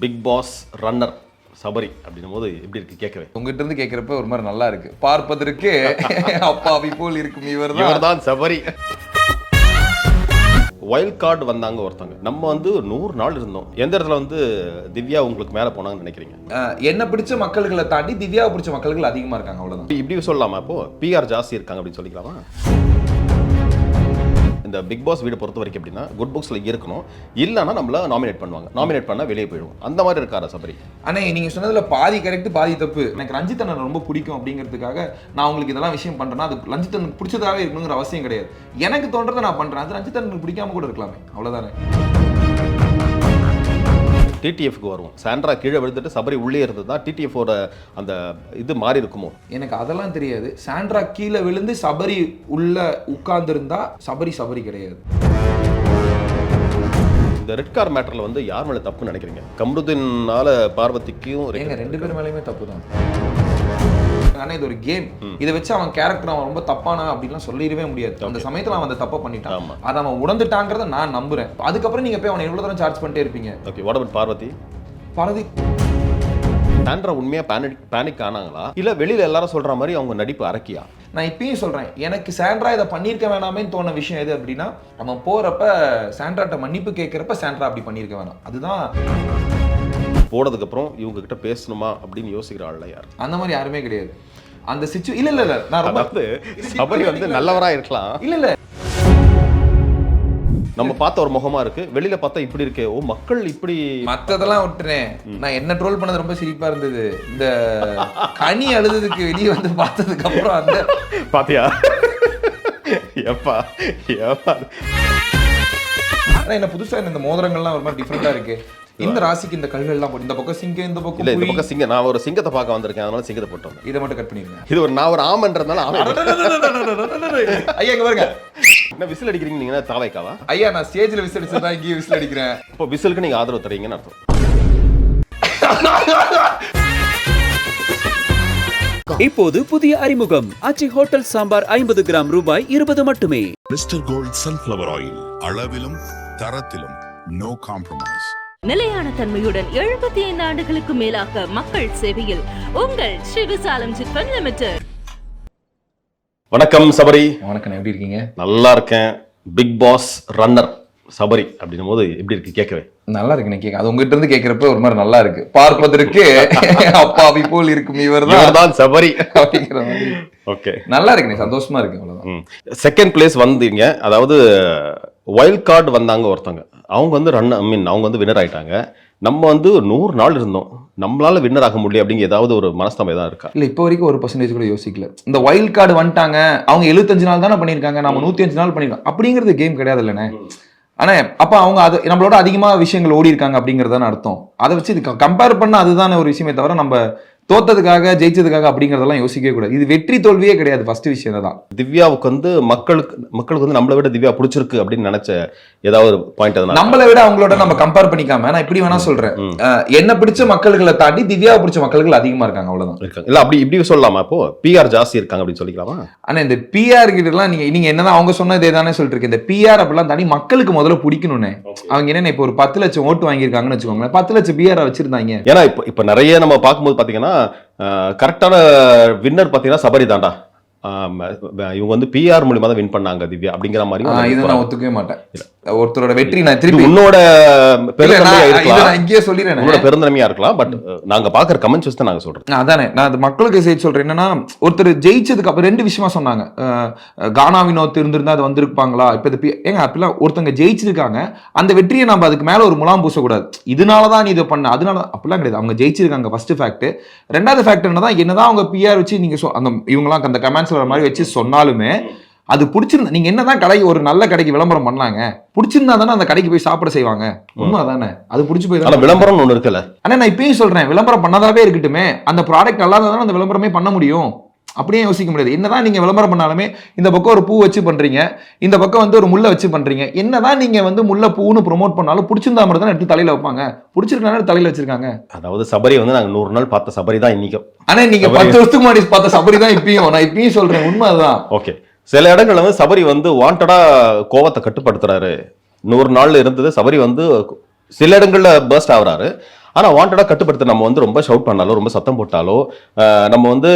Big pass runner Sabari அப்படின்னும் போது எப்படி இருக்கு கேட்கவே? உங்ககிட்ட இருந்து கேட்கிறப்ப ஒரு மாதிரி நல்லா இருக்கு. பார்ப்பதற்கு அப்பாவி போல் இருக்கும் இவர்தான் சபரி. வைல்ட் கார்டு வந்தாங்க ஒருத்தவங்க. நம்ம வந்து 100 நாள் இருந்தோம். எந்த இடத்துல வந்து திவ்யா உங்களுக்கு மேல போனாங்கன்னு நினைக்கிறீங்க? என்ன பிடிச்ச மக்கள்களை தாண்டி திவ்யாவை பிடிச்ச மக்கள்கள் அதிகமா இருக்காங்க, அவ்வளவுதான். இப்படி சொல்லலாமா? இப்போ பிஆர் ஜாஸ்தி இருக்காங்க அப்படின்னு சொல்லிக்கலாமா? இந்த பிக் பாஸ் வீடை பொறுத்த வரைக்கும் எப்படின்னா, குட் புக்ஸ்ல இருக்கணும், இல்லைன்னா நம்மள நாமினேட் பண்ணுவாங்க. நாமினேட் பண்ணா வெளியே போயிடுவோம். அந்த மாதிரி இருக்காரா சபரி? ஆனா நீங்க சொன்னதுல பாதி கரெக்ட், பாதி தப்பு. எனக்கு ரஞ்சித் அண்ணன் ரொம்ப பிடிக்கும் அப்படிங்கிறதுக்காக நான் உங்களுக்கு இதெல்லாம் விஷயம் பண்றேன்னா அது ரஞ்சித் அண்ணனுக்கு பிடிச்சதாவே இருக்கணுங்கிற அவசியம் கிடையாது. எனக்கு தோன்றதை நான் பண்றேன், அது ரஞ்சித் அண்ணனுக்கு பிடிக்காம கூட இருக்கலாமே, அவ்வளவுதானே. டிடிஎஃப்க்கு வருவோம். சாண்ட்ரா கீழே விழுந்துட்டு சபரி உள்ளே இருந்தது தான் டிடிஎஃபோட அந்த இது மாறி இருக்குமோ? எனக்கு அதெல்லாம் தெரியாது. சாண்ட்ரா கீழே விழுந்து சபரி உள்ள உட்கார்ந்து இருந்தா சபரி சபரி கிடையாது. இந்த ரெட் கார் மேட்டர்ல வந்து யார் மேல தப்புன்னு நினைக்கிறீங்க? கம்ருதீனால பார்வதிக்கும் ரெண்டு பேர் மேலேயுமே தப்பு தான். ஆனா இது ஒரு கேம். இதை வச்சு அவன் கேரக்டர் அவன் ரொம்ப தப்பானா அப்படின்லாம் சொல்லிடவே முடியாது. அந்த சமயத்துல அவன் அந்த தப்பை பண்ணிட்டான், அதை அவன் உணர்ந்துட்டாங்கிறத நான் நம்புறேன். அதுக்கப்புறம் நீங்க போய் அவனை எவ்வளவு தூரம் சார்ஜ் பண்ணிட்டே இருப்பீங்க? Okay, what about Parvathy? Sandra உண்மையா பேனிக் ஆனாங்களா, இல்ல வெளியில எல்லாரும் சொல்ற மாதிரி அவங்க நடிப்பு அரக்கியா? நான் இப்பயும் சொல்றேன், எனக்கு சாண்ட்ரா இதை பண்ணிருக்க வேணாமேன்னு தோண விஷயம் எது அப்படின்னா, அவன் போறப்ப சாண்ட்ராட்ட மன்னிப்பு கேட்கிறப்ப சாண்ட்ரா அப்படி பண்ணிருக்க வேணாம். அதுதான். போனதுக்கு அப்புறம் இவங்க கிட்ட பேசணுமா அப்படின்னு யோசிக்கிற ஆள்ல யார்? அந்த மாதிரி யாருமே கிடையாது. அந்த இல்ல நான் ரொம்ப சபரி வந்து நல்லவரா இருக்கலாம். இல்ல நம்ம பார்த்த ஒரு முகமா இருக்கு, வெளியில பார்த்தா இப்படி இருக்கு. ஓ, மக்கள் இப்படி. மத்ததெல்லாம் விட்டுறேன், நான் என்ன ட்ரோல் பண்ணது ரொம்ப சிரிப்பா இருந்தது. இந்த கனி அழுதுக்கு வெளியே வந்து பார்த்ததுக்கு அப்புறம் அந்த பாத்தியா? எப்பா என்ன புதுசா இந்த மோதிரங்கள்லாம் ஒரு மாதிரி டிஃபரெண்டா இருக்கு. இந்த ராசிக்கு இந்த கல்கள்லாம் போட்டு, இந்த பக்கம் சிங்கம், இந்த பக்கம் இல்ல, இந்த பக்கம் சிங்கம். நான் ஒரு சிங்கத்தை பார்க்க வந்திருக்கேன், அதனால சிங்கத்தை போட்டோம். இதை மட்டும் கட் பண்ணிருங்க. இது ஒரு நான் ஒரு ஆமன்றதுனால ஐயா இங்க பாருங்க. என்ன விசில் அடிக்கிறீங்க நீங்க? தாவைக்காவா? ஐயா நான் ஸ்டேஜ்ல விசில் அடிச்சதா இங்கே விசில் அடிக்கிறேன். இப்போ விசிலுக்கு நீங்க ஆதரவு தரீங்கன்னு அர்த்தம். இப்போது புதிய அறிமுகம் ஆச்சி ஹோட்டல் சாம்பார் 50 கிராம் ரூபாய் 20 மட்டுமே. மிஸ்டர் கோல்ட் சன்ஃப்ளவர் ஆயில், அளவிலும் தரத்திலும் நோ காம்ப்ரமைஸ். நிலையான தன்மையுடன் 75 ஆண்டுகளுக்கு மேலாக மக்கள் சேவையில் உங்கள் ஸ்ரீவிசாலம் சிட்ஃபண்ட் லிமிடெட். வணக்கம் சபரி. வணக்கம், எப்படி இருக்கீங்க? நல்லா இருக்கேன். பிக் பாஸ் ரன்னர் சபரி அப்படின்னும் போது எப்படி இருக்கு கேட்கவே? நல்லா இருக்கு. நீங்க அது உங்ககிட்ட இருந்து கேட்கிறப்ப ஒரு மாதிரி நல்லா இருக்கு. பார்ப்பதற்கு அப்பாவி போல் இருக்கும் இவர்தான் சபரி அப்படிங்கிற மாதிரி. ஓகே, நல்லா இருக்கு, சந்தோஷமா இருக்கு, அவ்வளவுதான். செகண்ட் பிளேஸ் வந்தீங்க. அதாவது வைல்ட் கார்டு வந்தாங்க ஒருத்தவங்க. அவங்க வந்து அவங்க வந்து வின்னர் ஆயிட்டாங்க. நம்ம வந்து 100 நாள் இருந்தோம், நம்மளால வின்னர் ஆக முடியல அப்படிங்கிற ஏதாவது ஒரு மனஸ்தாபம் தான் இருக்கா? இல்ல, இப்போ வரைக்கும் 1% கூட யோசிக்கல. இந்த வைல்ட் கார்டு வந்துட்டாங்க, அவங்க 75 நாள் தானே பண்ணிருக்காங்க, நம்ம 105 நாள் பண்ணிருக்கோம் அப்படிங்கிறது கேம் கிடையாது இல்லைண்ணே. ஆனா அப்ப அவங்க அது நம்மளோட அதிகமா விஷயங்கள் ஓடி இருக்காங்க அப்படிங்கறதான அர்த்தம். அதை வச்சு இது கம்பேர் பண்ண அதுதானே ஒரு விஷயமே தவிர நம்ம தோத்ததுக்காக ஜெயிச்சதுக்காக அப்படிங்கறதெல்லாம் யோசிக்கவே கூடாது. இது வெற்றி தோல்வியே கிடையாது. ஃபர்ஸ்ட் விஷயம் தான். திவ்யாவுக்கு வந்து மக்களுக்கு வந்து நம்மளை விட திவ்யா பிடிச்சிருக்கு அப்படின்னு நினைச்ச ஏதாவது ஒரு பாயிண்ட்? அதனால நம்மளை விட அவங்களோட நம்ம கம்பேர் பண்ணிக்காம நான் இப்படி வேணா சொல்றேன், என்ன பிடிச்ச மக்கள்களை தாண்டி திவ்யாவை பிடிச்ச மக்கள்கள் அதிகமா இருக்காங்க, அவ்வளவுதான். இருக்காங்க. இல்ல அப்படி இப்படி சொல்லலாமா? இப்போ பிஆர் ஜாஸ்தி இருக்காங்க அப்படின்னு சொல்லிக்கலாமா? ஆனா இந்த பிஆர் கிட்ட எல்லாம் நீங்க என்னதான் அவங்க சொன்னதே தானே சொல்லிட்டு இருக்கு. இந்த பிஆர் அப்படிலாம் தாண்டி மக்களுக்கு முதல்ல பிடிக்கணும்னு அவங்க என்ன இப்போ ஒரு 10 லட்சம் ஓட்டு வாங்கியிருக்காங்கன்னு வச்சுக்கோங்களேன். 10 லட்சம் பிஆர் வச்சிருந்தாங்க. ஏன்னா இப்ப நிறைய நம்ம பார்க்கும்போது பாத்தீங்கன்னா கரெக்டான வின்னர் பாத்தீங்கன்னா சபரி தாண்டா. இவங்க வந்து பிஆர் மூலமா தான் வின் பண்ணாங்க திவ்யா அப்படிங்கிற மாதிரி. இதை நான் ஒத்துக்கவே மாட்டேன். ஒருத்தரோட வெற்றி நான் திருப்பி உன்னோட பெருந்தன்மையா இருக்கலாம், இங்கேயே சொல்லிடுறேன், உன்னோட பெருந்தன்மையா இருக்கலாம். பட் நாங்க பாக்குற கமெண்ட்ஸ் வச்சு நாங்க சொல்றோம். அதானே நான் அது மக்களுக்கு செய்தி சொல்றேன். என்னன்னா, ஒருத்தர் ஜெயிச்சதுக்கு அப்புறம் 2 விஷயமா சொன்னாங்க. கானா வினோத் இருந்திருந்தா அது வந்திருப்பாங்களா? இப்ப இது ஏங்க அப்படிலாம் ஒருத்தங்க ஜெயிச்சிருக்காங்க, அந்த வெற்றியை நம்ம அதுக்கு மேல ஒரு முலாம் பூசக்கூடாது. இதனாலதான் நீ இதை பண்ண, அதனால அப்படிலாம் கிடையாது. அவங்க ஜெயிச்சிருக்காங்க ஃபர்ஸ்ட் ஃபேக்ட். ரெண்டாவது ஃபேக்ட் என்னதான் அவங்க பிஆர் வச்சு நீங்க அந்த இவங்கலாம் அந்த கமெண்ட்ஸ்ல மாதிரி வச்சு சொன்னாலுமே அது பிடிச்சிருந்தா, நீங்க என்னதான் கடைக்கு ஒரு நல்ல கடைக்கு விளம்பரம் பண்ணலாங்க, பிடிச்சிருந்தா தானே அந்த கடைக்கு போய் சாப்பிட செய்வாங்க. உண்மை தானே? அது பிடிச்சி போய் விளம்பரம் ஒண்ணு இருக்குல்ல. ஆனா நான் இப்பயும் சொல்றேன், விளம்பரம் பண்ணாதாவே இருக்கட்டுமே, அந்த ப்ராடக்ட் நல்லா இருந்தா அந்த விளம்பரமே பண்ண முடியும். அப்படியே யோசிக்க முடியாது. என்னதான் நீங்க விளம்பரம் பண்ணாலுமே இந்த பக்கம் ஒரு பூ வச்சு பண்றீங்க, இந்த பக்கம் வந்து ஒரு முல்லை வச்சு பண்றீங்க. என்னதான் நீங்க வந்து முல்லை பூன்னு ப்ரொமோட் பண்ணாலும் பிடிச்சிருந்தா மட்டும் தான் எடுத்து தலையில வைப்பாங்க. பிடிச்சிருக்கனால தலையில வச்சிருக்காங்க. அதாவது சபரி வந்து நாங்க 100 நாள் பார்த்த சபரி தான் இன்னைக்கும். ஆனா நீங்க 10 வருஷத்துக்கு முன்னாடி பார்த்த சபரி தான் இப்பயும். நான் இப்பயும் சொல்றேன், உண்மை அதுதான். ஓகே, சில இடங்கள்ல வந்து சபரி வந்து வாண்டடா கோவத்தை கட்டுப்படுத்துறாரு. 100 நாள்ல இருந்தது சபரி வந்து சில இடங்கள்ல பர்ஸ்ட் ஆகுறாரு. ஆனா வாண்டடா கட்டுப்படுத்த நம்ம வந்து ரொம்ப ஷவுட் பண்ணாலோ ரொம்ப சத்தம் போட்டாலோ நம்ம வந்து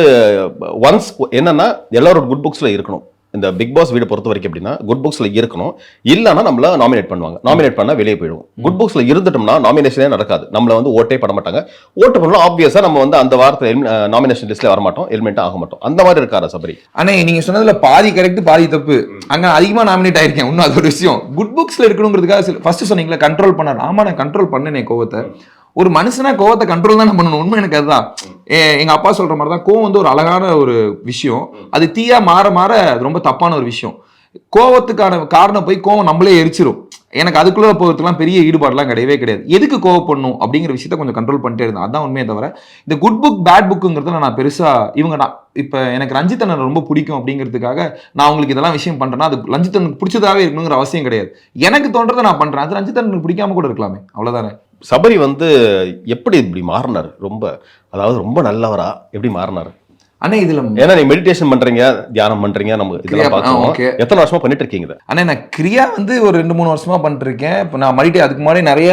ஒன்ஸ் என்னன்னா எல்லாரோட குட் புக்ஸ்ல இருக்கணும். இந்த பிக் பாஸ் வீடு பொறுத்த வரைக்கும் எப்படின்னா குட் புக்ஸ்ல இருக்கணும், இல்லைன்னா நம்மள நாமினேட் பண்ணுவாங்க. நாமினேட் பண்ணா வெளியே போயிடுவோம். குட் புக்ஸ்ல இருந்துட்டோம்னா நாமினேஷனே நடக்காது, நம்மள வந்து ஓட்டே பண்ண மாட்டாங்க. ஓட்டு பண்ணலாம் ஆப்வியஸா நம்ம வந்து அந்த வாரத்தில் நாமினேஷன் லிஸ்ட்ல வர மாட்டோம், எலிமெண்ட் ஆக மாட்டோம். அந்த மாதிரி இருக்காரா சபரி? ஆனா நீங்க சொன்னதுல பாதி கரெக்ட் பாதி தப்பு. அங்க அதிகமா நாமினேட் ஆயிருக்கேன், இன்னும் அது ஒரு விஷயம். குட் புக்ஸ்ல இருக்கணுங்கிறதுக்காக ஃபர்ஸ்ட் சொன்னீங்களா கண்ட்ரோல் பண்ண. ஆமா நான் கண்ட்ரோல் பண்ணனே கோவத்தை. ஒரு மனுஷனா கோவத்தை கண்ட்ரோல் தான் பண்ணணும். உண்மை எனக்கு அதுதான். எங்க அப்பா சொல்ற மாதிரி தான் கோவம் வந்து ஒரு அழகான ஒரு விஷயம், அது தீயா மாற மாற அது ரொம்ப தப்பான ஒரு விஷயம். கோவத்துக்கான காரணம் போய் கோவம் நம்மளே எரிச்சிரும். எனக்கு அதுக்குள்ள போகிறதுலாம் பெரிய ஈடுபாடுலாம் கிடையவே கிடையாது. எதுக்கு கோவப்படணும் அப்படிங்கிற விஷயத்த கொஞ்சம் கண்ட்ரோல் பண்ணிட்டே இருந்தேன். அதான் உண்மையை தவிர இந்த குட் புக் பேட் புக்குங்கிறதுல நான் பெருசா நான் இப்ப எனக்கு ரஞ்சித் அண்ணன் ரொம்ப பிடிக்கும் அப்படிங்கிறதுக்காக நான் உங்களுக்கு இதெல்லாம் விஷயம் பண்றேன்னா அது ரஞ்சித் அண்ணனுக்கு பிடிச்சதாவே இருக்கணுங்கிற அவசியம் கிடையாது. எனக்கு தோன்றதை நான் பண்றேன், அது ரஞ்சித் அண்ணனுக்கு பிடிக்காம கூட இருக்கலாமே, அவ்வளவுதானே. சபரி வந்து எப்படி இப்படி மாறினாரு? அதாவது ரொம்ப நல்லவரா எப்படி மாறினாரு? அண்ணா இதுல ஏன்னா நீங்க மெடிடேஷன் பண்றீங்க, தியானம் பண்றீங்க, நம்ம இதெல்லாம் பார்த்தோம். எத்தனை வருஷமா பண்ணிட்டு இருக்கீங்க? அண்ணா நான் கிரியா வந்து ஒரு 2-3 வருஷமா பண்ணிட்டு இருக்கேன். இப்போ நான் மறுபடியும் அதுக்கு முன்னாடி நிறைய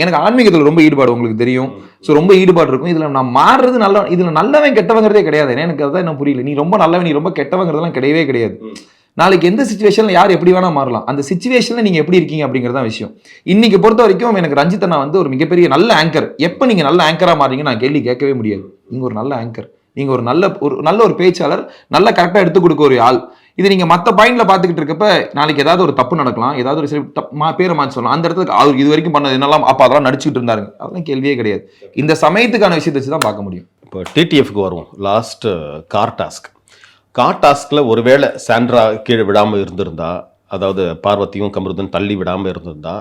எனக்கு ஆன்மீகத்துல ரொம்ப ஈடுபாடு உங்களுக்கு தெரியும். ஸோ ரொம்ப ஈடுபாடு இருக்கும். இதுல நான் மாறுறது நல்ல, இதுல நல்லவன் கெட்டவங்கிறதே கிடையாது. எனக்கு அதான் என்ன புரியல. நீ ரொம்ப நல்லவன் நீ ரொம்ப கெட்டவங்கிறதெல்லாம் கிடையவே கிடையாது. நாளைக்கு எந்த சிச்சுவேஷன்ல யார் எப்படி வேணா மாறலாம். அந்த சிச்சுவேஷன்ல நீங்க எப்படி இருக்கீங்க அப்படிங்கறத விஷயம். இன்னைக்கு பொறுத்த வரைக்கும் எனக்கு ரஞ்சித் அண்ணா வந்து ஒரு மிகப்பெரிய நல்ல ஆங்கர். எப்ப நீங்க நல்ல ஆங்கரா மாறீங்க நான் கேள்வி கேட்கவே முடியாது. நீங்க ஒரு நல்ல ஆங்கர், நீங்க ஒரு நல்ல ஒரு பேச்சாளர், நல்ல கரெக்டா எடுத்து கொடுக்க ஒரு ஆள். இது நீங்க மத்த பாயிண்ட்ல பாத்துக்கிட்டு இருக்கப்ப நாளைக்கு ஏதாவது ஒரு தப்பு நடக்கலாம், ஏதாவது ஒரு பேரை மாற்றி சொல்லலாம். அந்த இடத்துக்கு அவர் இது வரைக்கும் பண்ணது என்னெல்லாம் அப்ப அதெல்லாம் நடிச்சுட்டு இருந்தாருங்க, அதெல்லாம் கேள்வியே கிடையாது. இந்த சமயத்துக்கான விஷயத்தை வச்சுதான் பார்க்க முடியும். இப்போ டிடிஎஃப்க்கு வருவோம். லாஸ்ட் கார் டாஸ்க்ல ஒருவேளை சாண்ட்ரா கீழே விடாம இருந்திருந்தா, அதாவது பார்வதியும் கமருதன் தள்ளி விடாம இருந்திருந்தா,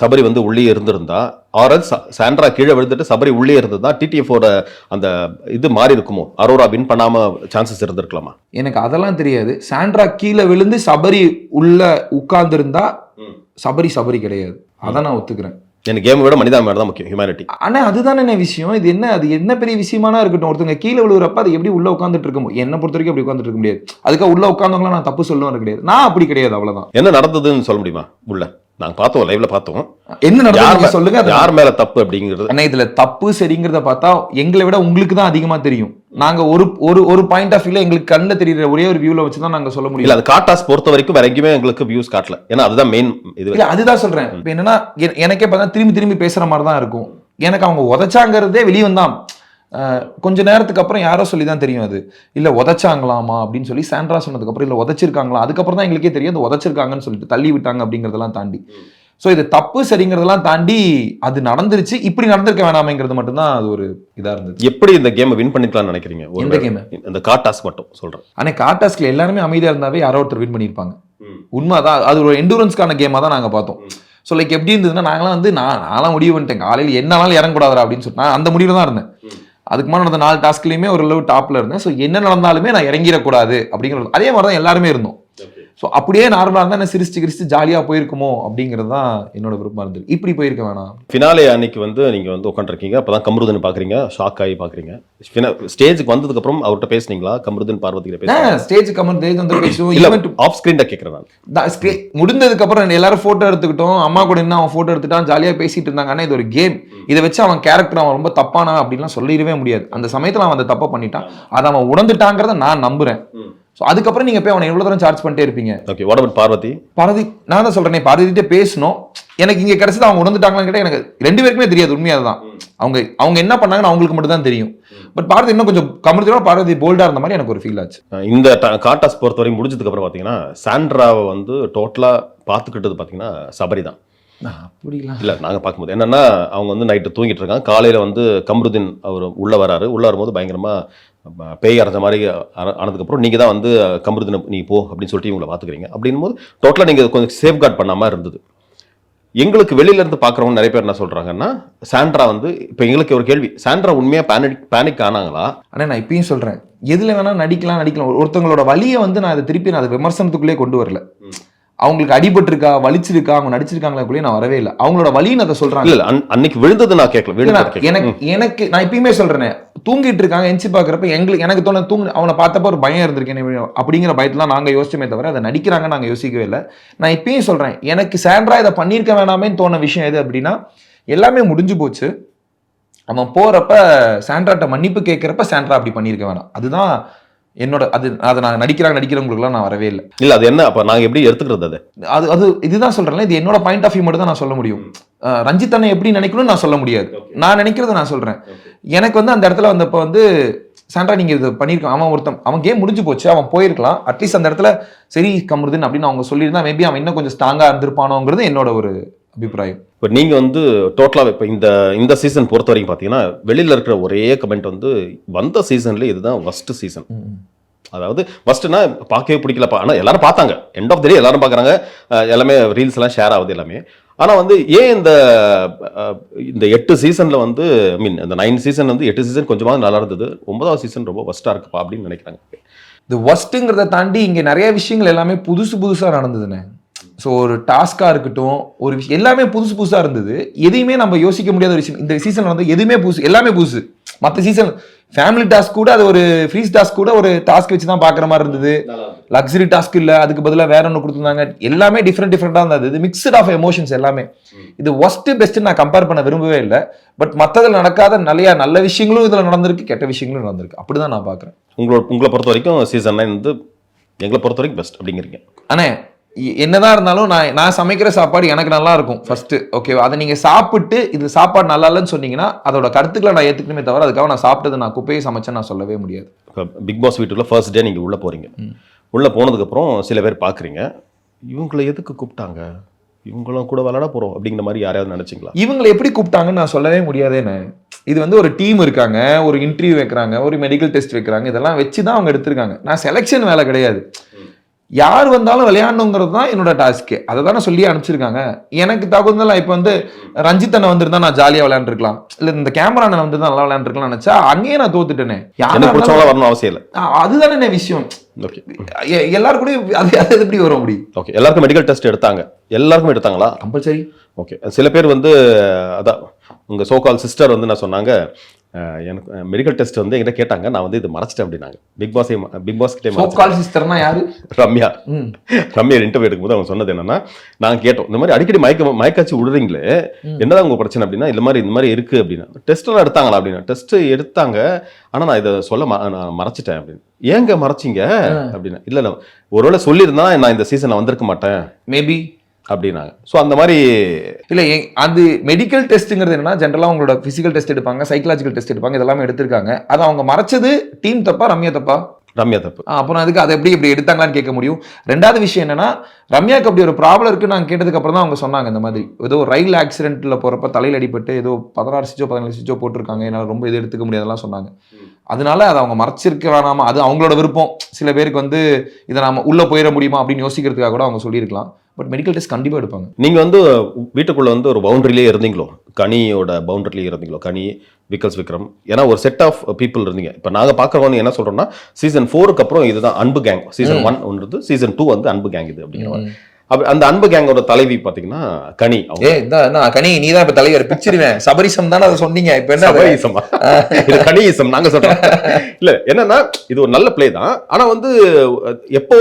சபரி வந்து உள்ளே இருந்திருந்தா, ஆர்எல் சாண்ட்ரா கீழே விழுந்துட்டு சபரி உள்ளே இருந்ததா டிடிஎஃபோட அந்த இது மாறி இருக்குமோ? அரோரா வின் பண்ணாம சான்சஸ் இருந்திருக்கலாமா? எனக்கு அதெல்லாம் தெரியாது. சாண்ட்ரா கீழே விழுந்து சபரி உள்ள உட்கார்ந்து இருந்தா சபரி கிடையாது, அதான் நான் ஒத்துக்கிறேன். எனக்கு கேம் விட மனிதாபிமானம் தான் முக்கியம், ஹியூமனிட்டி. ஆனா அதுதானே என்ன விஷயம். இது என்ன, அது என்ன பெரிய விஷயமானா இருக்கட்டும். ஒருத்தங்க கீழே விழுகிறப்ப அது எப்படி உள்ள உட்காந்துட்டு இருக்க முடியும்? என்ன பொறுத்த வரைக்கும் அப்படி உட்காந்துட்டு இருக்க முடியாது. அதுக்காக உள்ள உட்காந்தவங்களாம் நான் தப்பு சொல்லுவேன் கிடையாது. நான் அப்படி கிடையாது, அவ்வளவுதான். என்ன நடந்ததுன்னு சொல்ல முடியுமா? உள்ள நாங்க பார்த்தோம், லைவ்ல பார்த்தோம். என்ன நடந்தது சொல்லுங்க. யார் மேல தப்பு அப்படிங்கிறது? ஆனா இதுல தப்பு சரிங்கிறத பார்த்தா எங்களை விட உங்களுக்கு தான் அதிகமா தெரியும். நாங்க ஒரு பாயிண்ட் ஆஃப் வியூல எங்களுக்கு கண்ணில் தெரியுற ஒரே ஒரு வியூல வச்சு தான் நாங்க சொல்ல முடியும். இல்ல அது காட்டாஸ் பொறுத்த வரைக்கும் வேற எங்கேயுமே எங்களுக்கு வியூஸ் காட்டல. ஏன்னா அதுதான் மெயின் இது. இல்ல அதுதான் சொல்றேன். இப்போ என்னன்னா எனக்கே பார்த்தா திரும்பி பேசுற மாதிரி தான் இருக்கும். எனக்கு அவங்க உதைச்சாங்கிறதே வெளியே வந்தான் கொஞ்ச நேரத்துக்கு அப்புறம் யாரோ சொல்லி தான் தெரியும். அது இல்ல உதைச்சாங்களாமா அப்படின்னு சொல்லி சாண்ட்ரா சொன்னதுக்கு அப்புறம் இல்ல உதைச்சிருக்காங்களா, அதுக்கப்புறம் தான் எங்களுக்கே தெரியும் அது உதைச்சிருக்காங்கன்னு சொல்லிட்டு தள்ளி விட்டாங்க அப்படிங்கறதெல்லாம் தாண்டி. ஸோ இது தப்பு சரிங்கிறதெல்லாம் தாண்டி அது நடந்துருச்சு, இப்படி நடந்திருக்க வேணாமேங்கிறது மட்டும்தான் அது ஒரு இதா இருந்தது. எப்படி இந்த கேம் வின் பண்ணிக்கலாம்னு நினைக்கிறீங்க? இந்த கேம் இந்த காட்டாஸ்க் மட்டும் சொல்றேன். ஆனா காட்டாஸ்க்ல எல்லாருமே அமைதியா இருந்தாவே யாரோ ஒருத்தர் வின் பண்ணியிருப்பாங்க. உண்மைதான், அது ஒரு எண்டூரன்ஸ்க்கான கேமா தான் நாங்க பார்த்தோம். ஸோ லைக் எப்படி இருந்ததுன்னா நாங்களாம் வந்து நான்லாம் முடிவு பண்ணிட்டேன் காலையில் என்னாலும் இறங்கக்கூடாதா அப்படின்னு சொல்லிட்டு நான் அந்த முடிவில் தான் இருந்தேன். அதுக்கு முன்னாடி நடந்த 4 டாஸ்க்லையுமே ஒரு அளவு டாப்ல இருந்தேன். ஸோ என்ன நடந்தாலுமே நான் இறங்கிடக்கூடாது அப்படிங்கிறது அதே மாதிரி தான் எல்லாருமே இருந்தோம். ஸோ அப்படியே நார்மலாக இருந்தால் என்ன சிரிச்சு ஜாலியாக போயிருக்குமோ அப்படிங்கிறது தான் என்னோட விருப்பமாக இருந்தது. இப்படி போயிருக்க வேணாம். ஃபினாலே அன்னைக்கு வந்து நீங்கள் வந்து உட்காந்துருக்கீங்க, அப்போ தான் கமருதன் பார்க்குறீங்க, ஷாக் ஆகி பார்க்குறீங்க. ஸ்டேஜுக்கு வந்ததுக்கப்புறம் அவர்கிட்ட பேசுனீங்களா? கமருதன் பார்வதியில் பேசுகிறேன். ஸ்டேஜ் கமருதன் வந்து பேசுவோம். ஆஃப் ஸ்க்ரீன் தான் கேட்குறேன் நான். முடிந்ததுக்கப்புறம் எல்லாரும் ஃபோட்டோ எடுத்துக்கிட்டோம், அம்மா கூட என்ன அவன் ஃபோட்டோ எடுத்துட்டான், ஜாலியாக பேசிட்டு இருந்தாங்க. ஆனால் இது ஒரு கேம், இதை வச்சு அவன் கேரக்டர் அவன் ரொம்ப தப்பானா அப்படின்லாம் சொல்லிடவே முடியாது. அந்த சமயத்தில் அவன் அந்த தப்பை பண்ணிட்டான், அதை அவன் உணர்ந்துட்டாங்கிறத நான் நம்புறேன். ஸோ அதுக்கப்புறம் நீங்க போய் அவனை எவ்வளவு தூரம் சார்ஜ் பண்ணிட்டே இருப்பீங்க? Okay, what about Parvathy? நான் தான் சொல்றேன், பார்வதிட்டே பேசணும். எனக்கு இங்க கிடைச்சது அவங்க உணர்ந்துட்டாங்களான்னு கேட்டால் எனக்கு 2 பேருக்குமே தெரியாது. உண்மையாக தான் அவங்க என்ன பண்ணாங்கன்னு அவங்களுக்கு மட்டும் தான் தெரியும். பட் பார்வதி இன்னும் கொஞ்சம் கமர்த்தியோட பார்வதி போல்டா இருந்த மாதிரி எனக்கு ஒரு ஃபீல் ஆச்சு. இந்த காட்டாஸ் பொறுத்த வரைக்கும் முடிஞ்சதுக்கு அப்புறம் பார்த்தீங்கன்னா சாண்ட்ராவை வந்து டோட்டலா பார்த்துக்கிட்டது பார்த்தீங்கன்னா சபரி தான். அப்படிலாம் இல்லை, நாங்கள் பார்க்கும்போது என்னன்னா அவங்க வந்து நைட்டு தூங்கிட்டு இருக்காங்க, காலையில் வந்து கமருதீன் அவர் உள்ளே வரும்போது பயங்கரமாக பேய் அரைஞ்ச மாதிரி ஆனதுக்கப்புறம் நீங்கள் தான் வந்து கமருதீனை நீ போ அப்படின்னு சொல்லிட்டு இவங்களை பார்த்துக்கிறீங்க. அப்படின்னும் போது டோட்டலாக நீங்கள் கொஞ்சம் சேஃப்கார்ட் பண்ணாமல் இருந்தது. எங்களுக்கு வெளியிலேருந்து பார்க்குறவங்க நிறைய பேர் என்ன சொல்கிறாங்கன்னா, சாண்ட்ரா வந்து இப்போ எங்களுக்கு ஒரு கேள்வி, சாண்ட்ரா உண்மையாக பேனிக் ஆனாங்களா? ஆனால் நான் இப்பயும் சொல்கிறேன், எதில் வேணால் நடிக்கலாம். ஒருத்தவங்களோட வலியை வந்து நான் அதை திருப்பி அதை விமர்சனத்துக்குள்ளே கொண்டு வரல. அவங்களுக்கு அடிபட்டிருக்கா, வலிச்சிருக்கா, அவங்க நடிச்சிருக்காங்களே நான் வரவே இல்லை. அவங்களோட வலின்னு அதை சொல்றாங்க. இல்ல அன்னைக்கு விழுந்தது நான் கேட்கல. எனக்கு நான் இப்பயுமே சொல்றேன், தூங்கிட்டு இருக்காங்க, எஞ்சி பாக்குறப்ப எனக்கு தோண அவனை பார்த்தப்ப ஒரு பயம் இருந்திருக்கேன் அப்படிங்கிற பயத்துல நாங்க யோசிச்சோமே தவிர அதை நடிக்கிறாங்க நாங்க யோசிக்கவே இல்லை. நான் இப்பயும் சொல்றேன், எனக்கு சாண்ட்ரா இதை பண்ணிருக்க வேணாமேன்னு தோண விஷயம் எது அப்படின்னா, எல்லாமே முடிஞ்சு போச்சு. அவன் போறப்ப சாண்ட்ராட்ட மன்னிப்பு கேட்கிறப்ப சாண்ட்ரா அப்படி பண்ணியிருக்க வேணாம். அதுதான் என்னோட அதை நான் நடிக்கிறவங்களுக்குலாம் நான் வரவே இல்லை. இல்ல அது என்ன அப்ப நாங்க எப்படி எடுத்துக்கிறது அது இதுதான் சொல்றேன், இது என்னோட பாயிண்ட் ஆஃப் வியூ மட்டும் தான் நான் சொல்ல முடியும். ரஞ்சித் அண்ணன் எப்படி நினைக்கணும்னு நான் சொல்ல முடியாது. நான் நினைக்கிறத நான் சொல்றேன். எனக்கு வந்து அந்த இடத்துல வந்தப்ப வந்து சாண்ட்ரா நீங்க இது பண்ணிருக்கான், அவன் கேம் முடிஞ்சு போச்சு, அவன் போயிருக்கலாம். அட்லீஸ்ட் அந்த இடத்துல சரி கமருதீன் அப்படின்னு அவங்க சொல்லியிருந்தா மேபி அவன் இன்னும் கொஞ்சம் ஸ்ட்ராங்கா இருந்திருப்பானோங்கிறது என்னோட ஒரு அபிப்பிராயம். இப்போ நீங்க வந்து டோட்டலா இப்போ இந்த சீசன் பொறுத்த வரைக்கும் பாத்தீங்கன்னா வெளியில இருக்கிற ஒரே கமெண்ட் வந்து வந்த சீசன்ல இதுதான் ஃபர்ஸ்ட் சீசன். அதாவது ஃபர்ஸ்ட்னா பார்க்கவே பிடிக்கலப்பா, ஆனால் எல்லாரும் பார்த்தாங்க. எண்ட் ஆஃப் த டே எல்லாரும் பார்க்குறாங்க, எல்லாமே ரீல்ஸ் எல்லாம் ஷேர் ஆகுது எல்லாமே. ஆனால் வந்து ஏன் இந்த 8 சீசன்ல வந்து ஐ மீன் இந்த 9 சீசன் வந்து 8 சீசன் கொஞ்சமாக நல்லா இருந்தது, 9வது சீசன் ரொம்ப ஒஸ்டா இருக்குப்பா அப்படின்னு நினைக்கிறாங்க. இது ஒஸ்ட்டுங்கிறத தாண்டி இங்கே நிறைய விஷயங்கள் எல்லாமே புதுசாக நடந்ததுண்ணே. ஸோ ஒரு டாஸ்காக இருக்கட்டும், ஒரு விஷயம் எல்லாமே புதுசாக இருந்தது. எதையுமே நம்ம யோசிக்க முடியாத ஒரு விஷயம். இந்த சீசன் வந்து எதுவுமே புதுசு, எல்லாமே புதுசு. மற்ற சீசன் ஃபேமிலி டாஸ்க் கூட அது ஒரு ஃப்ரீஸ் டாஸ்க் கூட ஒரு டாஸ்க் வச்சு தான் பார்க்குற மாதிரி இருந்தது. லக்ஸரி டாஸ்க் இல்லை, அதுக்கு பதிலாக வேற ஒன்று கொடுத்துருந்தாங்க. எல்லாமே டிஃப்ரெண்டாக இருந்தது. இது மிக்சட் ஆஃப் எமோஷன்ஸ் எல்லாமே. இது ஒஸ்ட் பெஸ்ட் நான் கம்பேர் பண்ண விரும்பவே இல்லை. பட் மற்றதில் நடக்காத நல்ல விஷயங்களும் இதில் நடந்திருக்கு, கெட்ட விஷயங்களும் நடந்திருக்கு. அப்படிதான் நான் பார்க்குறேன். உங்களை பொறுத்த வரைக்கும் சீசன் 9 வந்து எங்களை பொறுத்த வரைக்கும் பெஸ்ட் அப்படிங்கிறீங்க. அண்ணே என்னதான் இருந்தாலும் நான் சமைக்கிற சாப்பாடு எனக்கு நல்லா இருக்கும் ஃபர்ஸ்ட், ஓகேவா? அதை நீங்க சாப்பிட்டு இது சாப்பாடு நல்லா இல்லைன்னு சொன்னீங்கன்னா அதோட கருத்துக்களை நான் ஏத்துக்கணுமே தவிர அதுக்காக நான் சாப்பிட்டது நான் குப்பையை சமைச்சேன்னு நான் சொல்லவே முடியாது. பிக் பாஸ் வீட்டுக்குள்ள ஃபர்ஸ்ட் டே நீங்க உள்ள போறீங்க. உள்ள போனதுக்கு அப்புறம் சில பேர் பாக்குறீங்க, இவங்களை எதுக்கு கூப்பிட்டாங்க, இவங்களும் கூட விளையாட போறோம் அப்படிங்கிற மாதிரி யாராவது நினைச்சிங்களா? இவங்களை எப்படி கூப்பிட்டாங்கன்னு நான் சொல்லவே முடியாதேன்னு. இது வந்து ஒரு டீம் இருக்காங்க, ஒரு இன்டர்வியூ வைக்கிறாங்க, ஒரு மெடிக்கல் டெஸ்ட் வைக்கிறாங்க, இதெல்லாம் வச்சுதான் அவங்க எடுத்திருக்காங்க. நான் செலெக்ஷன் வேலை கிடையாது. யார் வந்தாலும் விளையாடணுங்கிறது தான் என்னோட டாஸ்க்கு. அதை தானே சொல்லி அனுப்பிச்சிருக்காங்க. எனக்கு தகுந்தலாம் இப்போ வந்து ரஞ்சித் அண்ணன் வந்திருந்தா நான் ஜாலியாக விளையாண்டுருக்கலாம், இல்லை இந்த கேமரா அண்ணன் வந்து நல்லா விளையாண்டுருக்கலாம் நினைச்சா அங்கேயே நான் தோத்துட்டேனே. வரணும் அவசியம் இல்லை, அதுதானே விஷயம். எல்லாரும் கூட அது எப்படி வர முடியும்? ஓகே, எல்லாருக்கும் மெடிக்கல் டெஸ்ட் எடுத்தாங்க. எல்லாருக்கும் எடுத்தாங்களா? கம்பல்சரி. ஓகே, சில பேர் வந்து அதான் உங்க சோகால் சிஸ்டர் வந்து நான் சொன்னாங்க, எனக்கு மெடிக்கல் டெஸ்ட் வந்து என்கிட்ட கேட்டாங்க, நான் வந்து இது மறைச்சிட்டேன் அப்படின்னாங்க. பிக் பாஸ் கிட்டே சோகால் சிஸ்டர்னா யாரு? ரம்யா இன்டர்வியூ எடுக்கும்போது அவங்க சொன்னது என்னன்னா, நாங்க கேட்டோம் இந்த மாதிரி அடிக்கடி மயக்காச்சு விடுறீங்களே, என்னதான் உங்க பிரச்சனை அப்படின்னா, இந்த மாதிரி இருக்கு அப்படின்னா. டெஸ்ட் எல்லாம் எடுத்தாங்களா அப்படின்னா, டெஸ்ட் எடுத்தாங்க, ஆனா நான் இதை சொல்ல நான் மறைச்சிட்டேன் அப்படின்னு. ஏங்க மறைச்சிங்க அப்படின்னா, இல்ல ஒருவேளை சொல்லியிருந்தா நான் இந்த சீசன் வந்திருக்க மாட்டேன் மேபி அப்படின்னாங்க. ஸோ அந்த மாதிரி இல்லை, அது மெடிக்கல் டெஸ்ட்டுங்கிறது என்னன்னா ஜென்ரலாக அவங்களோட ஃபிசிக்கல் டெஸ்ட் எடுப்பாங்க, சைக்கலாஜிக்கல் டெஸ்ட் எடுப்பாங்க, இதெல்லாமே எடுத்திருக்காங்க. அது அவங்க மறைச்சது டீம் தப்பா ரம்யா தப்பா? ரம்யா தப்பு. அப்புறம் அதுக்கு அதை எப்படி எடுத்தாங்களான்னு கேட்க முடியும். ரெண்டாவது விஷயம் என்னன்னா, ரம்யாவுக்கு அப்படி ஒரு ப்ராப்ளம் இருக்கு நாங்கள் கேட்டதுக்கு அப்புறம் தான் அவங்க சொன்னாங்க, இந்த மாதிரி ஏதோ ரயில் ஆக்சிடென்ட்ல போறப்ப தலையில் அடிபட்டு ஏதோ 16 ஸ்டிச்சோ 17 ஸ்டிச்சோ போட்டிருக்காங்க, என்னால் ரொம்ப இது எடுத்துக்க முடியாதெல்லாம் சொன்னாங்க. அதனால அதை அவங்க மறைச்சிருக்க வேணாமா, அது அவங்களோட விருப்பம். சில பேருக்கு வந்து இதை நாம உள்ள போயிட முடியுமா அப்படின்னு யோசிக்கிறதுக்காக கூட அவங்க சொல்லியிருக்கலாம். பட் மெடிக்கல் டெஸ்ட் கண்டிப்பாக எடுப்பாங்க. நீங்கள் வந்து வீட்டுக்குள்ளே வந்து ஒரு பவுண்டரிலேயே இருந்தீங்களோ, கனியோட பவுண்டரிலேயே இருந்தீங்களோ, கனி விக்ரம், ஏன்னா ஒரு செட் ஆஃப் பீப்புள் இருந்தீங்க. இப்போ நாங்கள் பார்க்குறவங்க என்ன சொல்கிறோம்னா, சீசன் 4க்கு அப்புறம் இதுதான் அன்பு கேங், சீசன் 1 ஒன்றது, சீசன் 2 வந்து அன்பு கேங் இது அப்படிங்கிற. அந்த அன்பு கேங்கோட தலைவி பாத்தீங்கன்னா கனி. கனி நீ தான் இப்ப தலைவர் பிச்சிருவேன். சபரிசம் தானே அதை சொன்னீங்க, இப்ப என்ன சபரிசமா இது கனியிசம் நாங்க சொல்றோம். இல்ல என்னன்னா இது ஒரு நல்ல பிளே தான், ஆனா வந்து எப்போ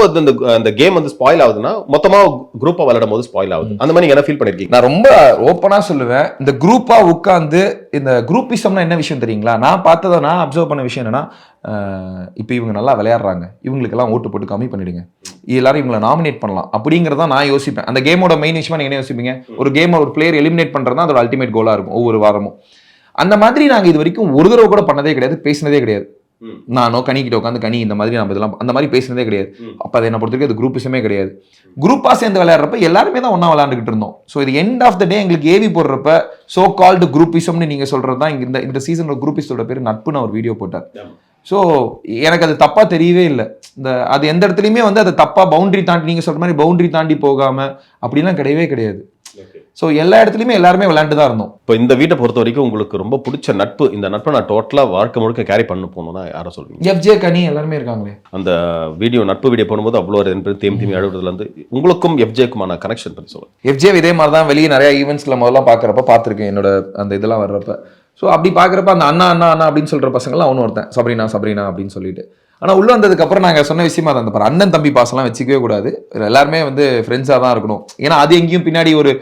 அந்த கேம் வந்து ஸ்பாயில் ஆகுதுன்னா மொத்தமா குரூப்பா விளையாடும் போது ஸ்பாயில் ஆகுது. அந்த மாதிரி என்ன ஃபீல் பண்ணிருக்கீங்க? நான் ரொம்ப ஓப்பனா சொல்லுவேன், இந்த குரூப்பா உட்கார்ந்து இந்த குரூப்பிசம்னா என்ன விஷயம் தெரியுங்களா? நான் பார்த்ததை நான் அப்சர்வ் பண்ண விஷயம் என்னன்னா, இப்போ இவங்க நல்லா விளையாடுறாங்க, இவங்களுக்கெல்லாம் ஓட்டு போட்டு கம்மி பண்ணிடுங்க, எல்லாரும் இவங்களை நாமினேட் பண்ணலாம் அப்படிங்கிறத நான் யோசிப்பேன். அந்த கேமோட மெயின் விஷயமா நீங்க என்ன யோசிப்பீங்க? ஒரு கேம் ஒரு பிளேயர் எலிமினேட் பண்றது தான் அதோட அல்டிமேட் கோலா இருக்கும் ஒவ்வொரு வாரமும். அந்த மாதிரி நாங்கள் இது வரைக்கும் ஒரு தடவை கூட பண்ணதே கிடையாது, பேசினதே கிடையாது. நானோ கனிக்கிட்ட உட்காந்து கனி இந்த மாதிரி நம்ம இதெல்லாம் அந்த மாதிரி பேசினதே கிடையாது. அப்ப அதை என்ன பொறுத்தவரைக்கும் அது குரூப்பிசமே கிடையாது. குரூப்பா சேர்ந்து விளையாடுறப்ப எல்லாருமே தான் ஒன்னா விளையாண்டுக்கிட்டு இருந்தோம். ஸோ இது எண்ட் ஆஃப் த டே எங்களுக்கு ஏவி போடுறப்ப சோ கால்டு குரூப்பிசம்னு நீங்க சொல்றது தான் இந்த சீசனோட குரூப்பிஸோட பேர் நட்புன்னு ஒரு வீடியோ போட்டார். ஸோ எனக்கு அது தப்பா தெரியவே இல்லை. அது எந்த இடத்துலையுமே வந்து அது தப்பா பவுண்டரி தாண்டி நீங்க சொல்ற மாதிரி பவுண்டரி தாண்டி போகாம அப்படிலாம் கிடையவே கிடையாது. ஸோ எல்லா இடத்துலையுமே எல்லாருமே விளையாண்டு தான் இருந்தோம். இப்போ இந்த வீட்டை பொறுத்த வரைக்கும் உங்களுக்கு ரொம்ப பிடிச்ச நட்பு, இந்த நட்பை நான் டோட்டலாக வாழ்க்கை முழுக்க கேரி பண்ண போகணும்னா யாரை சொல்லுவீங்க? எஃப்ஜே கனி எல்லாருமே இருக்காங்களே. அந்த நட்பு வீடியோ போடும்போது அவ்வளோ தேம்பி அழுகுறதுலேருந்து உங்களுக்கும் எஃப்ஜேக்குமான கனெக்ஷன் பற்றி சொல்லுங்க. எஃப்ஜே இதே மாதிரி தான் வெளியே நிறைய ஈவெண்ட்ஸ்ல முதல்லாம் பார்க்குறப்ப பார்த்துருக்கேன், என்னோட அந்த இதெல்லாம் வர்றப்ப. ஸோ அப்படி பார்க்குறப்ப அந்த அண்ணா அண்ணா அண்ணா அப்படின்னு சொல்கிற பசங்களாம் அவனு ஒருத்தன் சப்ரீனா அப்படின்னு சொல்லிட்டு ஆனா உள்ள வந்ததுக்கு அப்புறம் நாங்க சொன்ன விஷயமா தான் அந்த அண்ணன் தம்பி பாசம்லாம் வச்சுக்கவே கூடாது, எல்லாருமே வந்து ஃப்ரெண்ட்ஸா தான் இருக்கணும். ஏன்னா அது எங்கேயும் பின்னாடி ஒரு